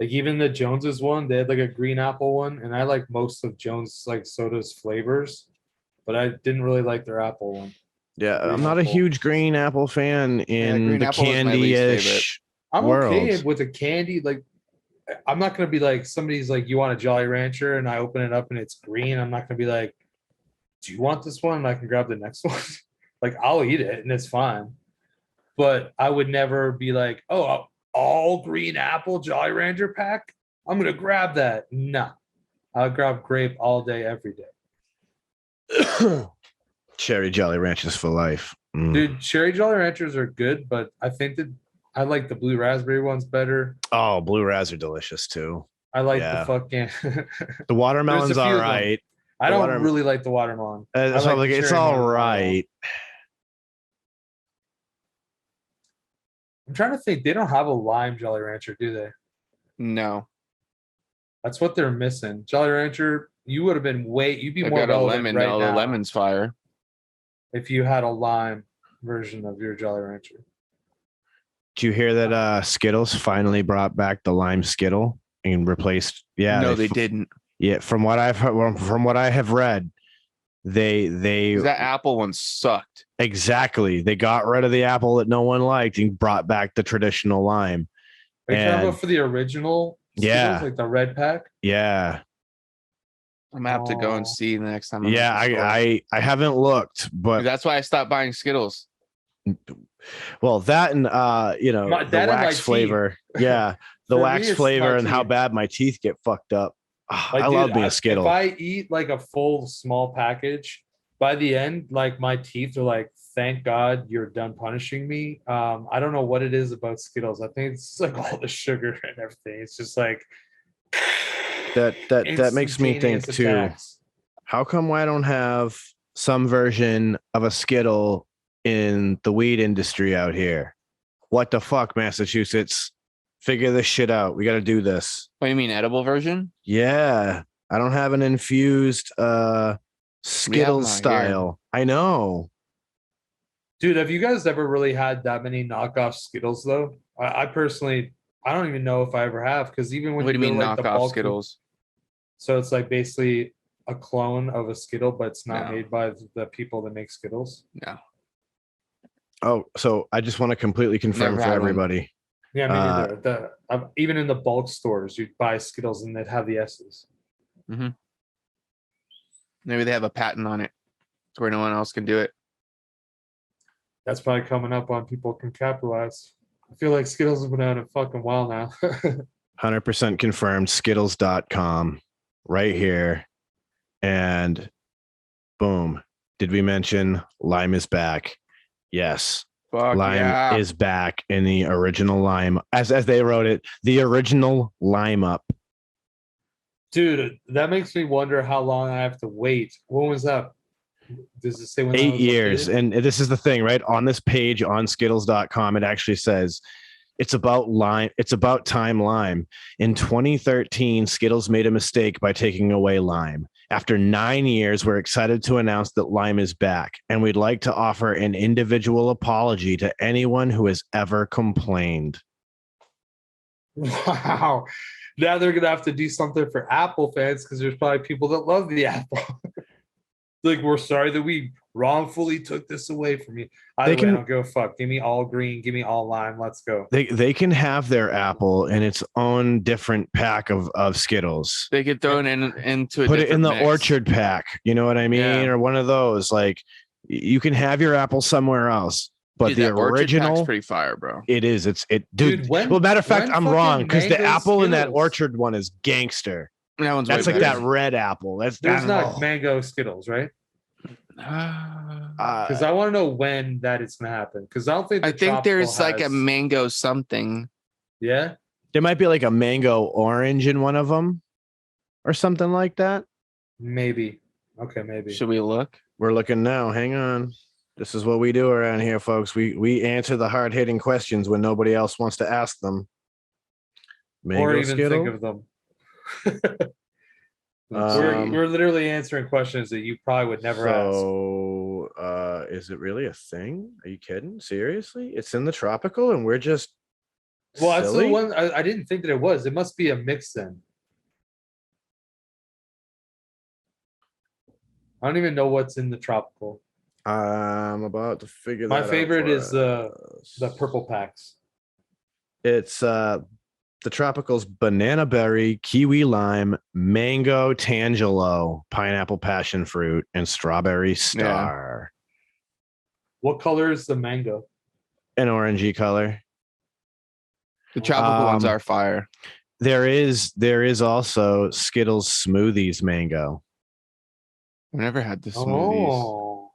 Like even the Jones's one, they had like a green apple one, and I like most of Jones like soda's flavors, but I didn't really like their apple one. yeah, Green I'm not a apple. huge green apple fan in green the apple is my least favorite. candy-ish I'm world. okay with a candy like I'm not gonna be like somebody's like, you want a Jolly Rancher, and I open it up and it's green. I'm not gonna be like, do you want this one? And I can grab the next one. Like I'll eat it and it's fine. But I would never be like, oh, all green apple Jolly Rancher pack. I'm gonna grab that. No, I'll grab grape all day, every day. Cherry Jolly Ranchers for life. Dude, cherry Jolly Ranchers are good, but I think that I like the blue raspberry ones better. Oh, blue ras are delicious too. I like Yeah. the fucking. The watermelon's There's a few all of them. right. I The don't really like the watermelon. I It's, all like the it's cherry all more than the watermelon. right. I'm trying to think. They don't have a lime Jolly Rancher, do they? No, That's what they're missing. Jolly Rancher, you would have been you'd be I more got a relevant lemon. right No, now the lemon's fire. if you had a lime version of your Jolly Rancher. Did you hear that Skittles finally brought back the lime Skittle and replaced? Yeah, No, they didn't. Yeah, from what I've heard, from what I have read, they 'Cause that apple one sucked. exactly they got rid of the apple that no one liked and brought back the traditional lime. Are you talking And- about for the original Skittles, Yeah. like the red pack? Yeah, I'm gonna have to go and Oh. see the next time. I'm yeah. at the store. I haven't looked, but That's why I stopped buying Skittles. well, that and My- the that and my wax teeth. flavor. Yeah, the For me, wax it's flavor my and how teeth. bad my teeth get fucked up. Ah, Like, I dude, love being a Skittle. If I eat like a full small package, by the end, like my teeth are like, thank God you're done punishing me. I don't know what it is about Skittles. I think it's like all the sugar and everything. It's just like that makes me think instantaneous too. attacks. How come I don't have some version of a Skittle in the weed industry out here? What the fuck, Massachusetts? Figure this shit out. We got to do this. What do you mean, edible version? Yeah, I don't have an infused Skittles not here. style. I know. Dude, have you guys ever really had that many knockoff Skittles though? I personally, I don't even know if I ever have, because even when What do you go mean, to, like, the knockoff bulk food- Skittles? So it's like basically a clone of a Skittle, but it's not No. made by the people that make Skittles. No. Oh, so I just want to completely confirm Never for had one. everybody. Yeah, me Uh, neither. Even in the bulk stores, you'd buy Skittles and they'd have the S's. Maybe they have a patent on it, to where no one else can do it. That's probably coming up on people can capitalize. I feel like Skittles have been out a fucking while now. 100% confirmed. Skittles.com right here. And boom. Did we mention lime is back? Yes. Fuck Lime yeah. is back in the original lime, as they wrote it, the original lime up. Dude, that makes me wonder how long I have to wait. When was that? Does it say when that 8 was years. located? And this is the thing, right? On this page on Skittles.com, it actually says it's about lime. It's about time lime. In 2013, Skittles made a mistake by taking away lime. After 9 years, we're excited to announce that lime is back, and we'd like to offer an individual apology to anyone who has ever complained. Wow. Now they're gonna have to do something for Apple fans, because there's probably people that love the Apple. Like, we're sorry that we wrongfully took this away from you. Either way, I don't give a fuck. Give me all green. Give me all lime. Let's go. They can have their apple in its own different pack of Skittles. They could throw it into a Put it in the different mix. orchard pack. You know what I mean? Yeah. Or one of those. Like, you can have your apple somewhere else, but Dude, the that orchard pack's original, pretty fire, bro. it is. Dude. Dude, when- Well, matter of fact, when I'm fucking wrong, because the mango apple in that Skittles- orchard one is gangster. That one's That's way like that better. red apple. That's There's that. not mango Skittles, right? Because I want to know when that is going to happen. Because I don't think I the think there's Tropical like a has- mango something. Yeah. There might be like a mango orange in one of them, or something like that. Maybe. Okay, maybe. Should we look? We're looking now. Hang on. This is what we do around here, folks. We answer the hard hitting questions when nobody else wants to ask them. Mango or even Skittle? think of them. Um, we're literally answering questions that you probably would never ask. So, is it really a thing? Are you kidding? Seriously? It's in the tropical, and we're just Well, that's the silly? one I didn't think that it was. It must be a mix then. I don't even know what's in the tropical. I'm about to figure My that out favorite for is the us. purple packs. It's the tropicals banana berry, kiwi lime, mango tangelo, pineapple passion fruit, and strawberry star. What color is the mango? An orangey color. The tropical ones are fire. There is also Skittles smoothies mango. I've never had the smoothies. Oh.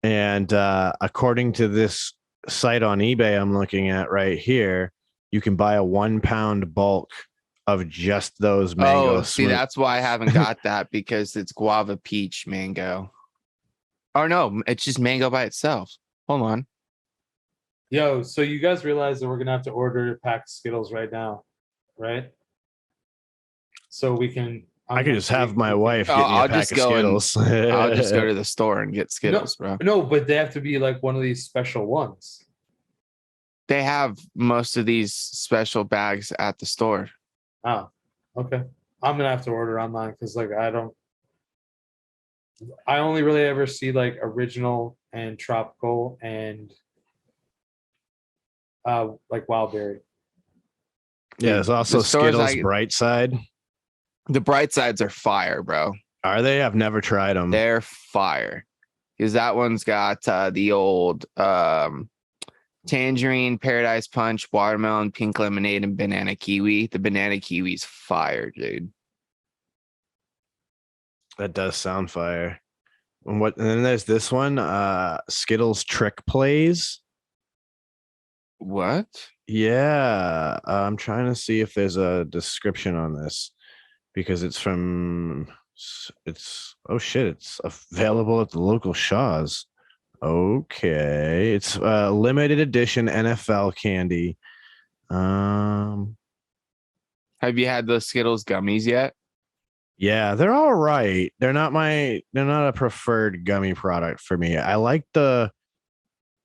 And according to this site on eBay I'm looking at right here, you can buy a 1 pound bulk of just those mango. Oh, see, that's why I haven't got that, because it's guava peach mango. Or no, it's just mango by itself. Hold on. Yo, so you guys realize that we're gonna have to order a pack of Skittles right now, right? So we can. I could just have my wife get me I'll a pack just of go Skittles. I'll just go to the store and get Skittles, bro. No, but they have to be like one of these special ones. They have most of these special bags at the store. Oh, okay. I'm gonna have to order online because like I only really ever see like original and tropical and like wild berry. Yeah, there's also The stores Skittles Bright Side. The bright sides are fire, bro. Are they? I've never tried them. They're fire. Because that one's got the old tangerine, paradise punch, watermelon, pink lemonade, and banana kiwi. The banana kiwi's fire, dude. That does sound fire. And then there's this one, Skittles Trick Plays. What? Yeah, I'm trying to see if there's a description on this because it's available at the local Shaw's. Okay, it's limited edition NFL candy. Have you had the Skittles gummies yet? Yeah, they're all right. They're not a preferred gummy product for me. I like the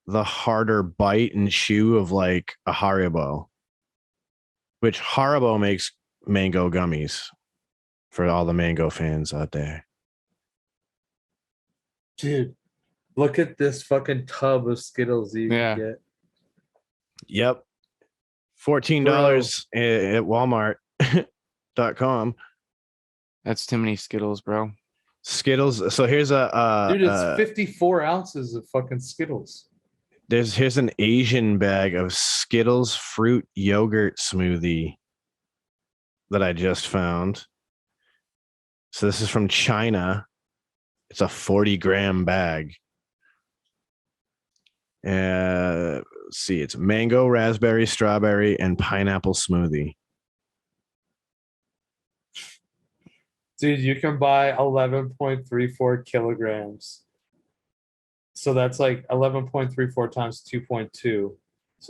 harder bite and chew of like a Haribo, which Haribo makes mango gummies for all the mango fans out there. Dude, look at this fucking tub of Skittles you can get. Yep. $14 at Walmart.com. That's too many Skittles, bro. Skittles. So here's dude, it's 54 ounces of fucking Skittles. Here's an Asian bag of Skittles fruit yogurt smoothie that I just found. So this is from China. It's a 40-gram bag. Let's see, it's mango, raspberry, strawberry, and pineapple smoothie. Dude, you can buy 11.34 kilograms. So that's like 11.34 times 2.2. So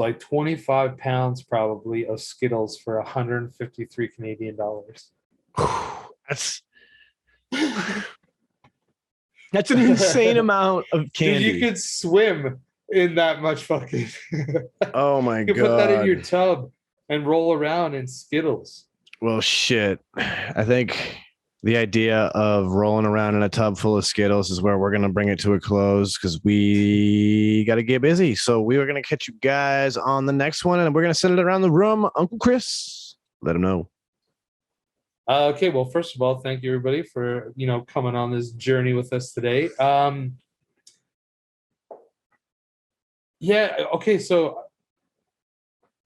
like 25 pounds probably of Skittles for 153 Canadian dollars. That's an insane amount of candy. Dude, you could swim in that much fucking. Oh my you god! could put that in your tub and roll around in Skittles. Well, shit. I think the idea of rolling around in a tub full of Skittles is where we're going to bring it to a close because we got to get busy. So we are going to catch you guys on the next one, and we're going to send it around the room. Uncle Chris, let him know. Okay, well, first of all, thank you everybody for coming on this journey with us today. Yeah, okay, so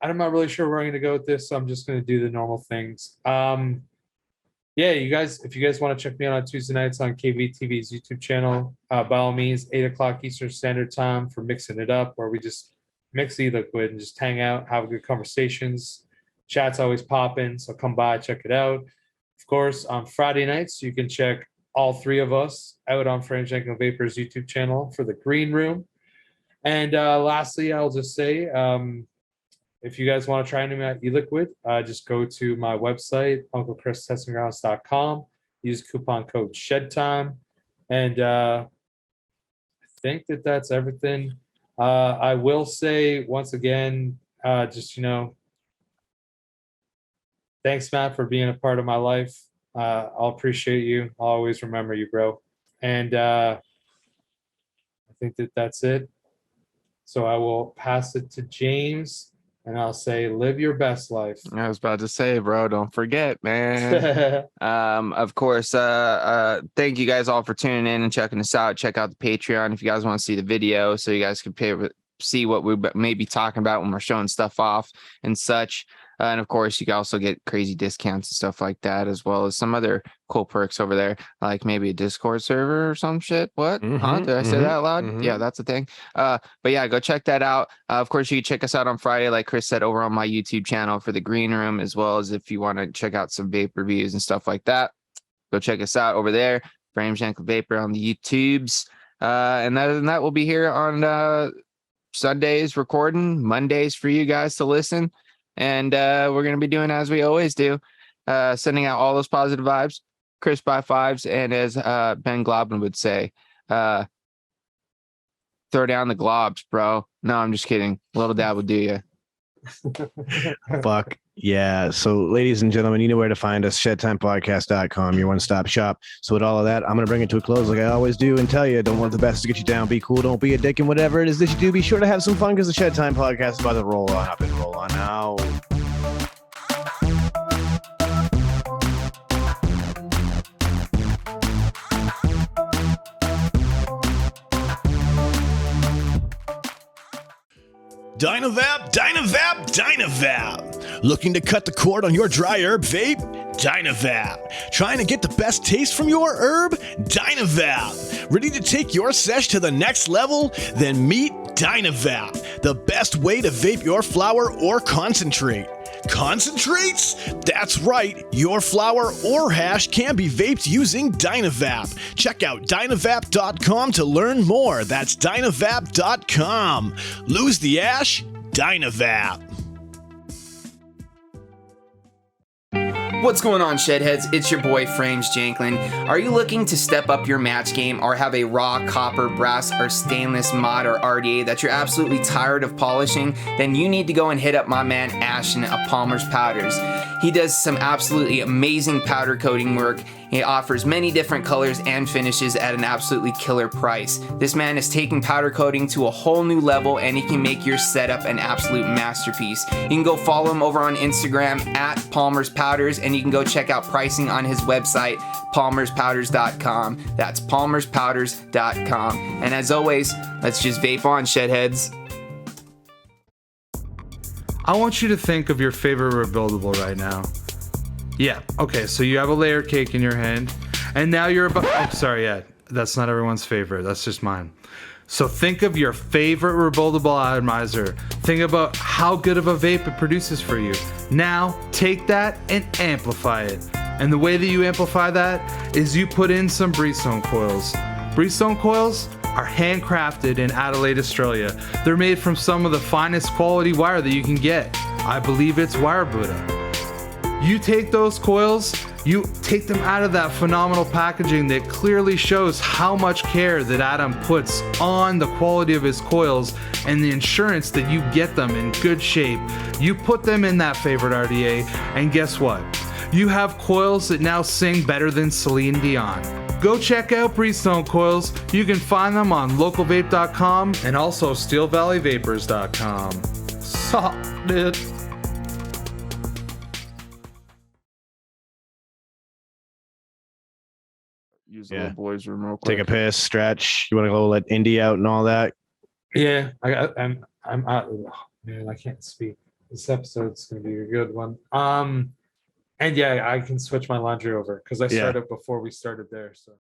I'm not really sure where I'm going to go with this, so I'm just going to do the normal things. Yeah, you guys, if you guys want to check me out on Tuesday nights on KVTV's YouTube channel, by all means, 8 o'clock Eastern Standard Time for Mixing It Up, where we just mix the liquid and just hang out, have good conversations. Chat's always popping, so come by, check it out. Of course, on Friday nights, you can check all three of us out on Franjanko Vapor's YouTube channel for the Green Room. And lastly, I'll just say, if you guys want to try any of my e-liquid, just go to my website, unclechris.com. Use coupon code Shedtime. And I think that's everything. I will say once again, thanks, Matt, for being a part of my life. I'll appreciate you. I'll always remember you, bro. And I think that's it. So I will pass it to James. and I'll say, live your best life. I was about to say, bro, don't forget, man. Of course, thank you guys all for tuning in and checking us out. Check out the Patreon if you guys want to see the video, so you guys can see what we may be talking about when we're showing stuff off and such. And of course, you can also get crazy discounts and stuff like that, as well as some other cool perks over there, like maybe a Discord server or some shit. What? Huh? Did I say that out loud? Yeah, that's a thing. But yeah, go check that out. Of course, you can check us out on Friday, like Chris said, over on my YouTube channel for the Green Room, as well as if you want to check out some vape reviews and stuff like that. Go check us out over there. Frames Jank Vapor on the YouTubes. And other than that, we'll be here on Sundays recording, Mondays for you guys to listen. And we're going to be doing as we always do, sending out all those positive vibes, crisp by fives, and as Ben Globin would say, throw down the globs, bro. No, I'm just kidding. Little dad will do you. Fuck yeah. So, ladies and gentlemen, you know where to find us. Shedtimepodcast.com, your one-stop shop. So with all of that, I'm going to bring it to a close like I always do and tell you, don't want the best to get you down. Be cool. Don't be a dick. And whatever it is that you do, be sure to have some fun, because the Shed Time Podcast is about to roll on up and roll on now. Dynavap, Dynavap, Dynavap. Looking to cut the cord on your dry herb vape? Dynavap. Trying to get the best taste from your herb? Dynavap. Ready to take your sesh to the next level? Then meet Dynavap, the best way to vape your flower or concentrate. Concentrates? That's right, your flower or hash can be vaped using Dynavap. Check out dynavap.com to learn more. That's dynavap.com. Lose the ash? Dynavap. What's going on, Shedheads? It's your boy Frames Janklin. Are you looking to step up your match game or have a raw copper, brass, or stainless mod or RDA that you're absolutely tired of polishing? Then you need to go and hit up my man Ashton at Palmer's Powders. He does some absolutely amazing powder coating work. He offers many different colors and finishes at an absolutely killer price. This man is taking powder coating to a whole new level, and he can make your setup an absolute masterpiece. You can go follow him over on Instagram at Palmer's Powders, and you can go check out pricing on his website, palmerspowders.com. That's palmerspowders.com. And as always, let's just vape on, Shedheads. I want you to think of your favorite rebuildable right now. Yeah, okay, so you have a layer cake in your hand, and now you're about... Oh, sorry, yeah, that's not everyone's favorite. That's just mine. So think of your favorite rebuildable atomizer. Think about how good of a vape it produces for you. Now, take that and amplify it. And the way that you amplify that is you put in some Breezestone coils. Breezestone coils are handcrafted in Adelaide, Australia. They're made from some of the finest quality wire that you can get. I believe it's wire Buddha. You take those coils, you take them out of that phenomenal packaging that clearly shows how much care that Adam puts on the quality of his coils and the insurance that you get them in good shape. You put them in that favorite RDA, and guess what? You have coils that now sing better than Celine Dion. Go check out Breezestone coils. You can find them on localvape.com and also steelvalleyvapors.com. Solid. Use the little boys' room real quick. Take a piss, stretch. You want to go let Indy out and all that? Yeah, I'm out. Oh, man, I can't speak. This episode's gonna be a good one. And yeah, I can switch my laundry over because I started before we started there. So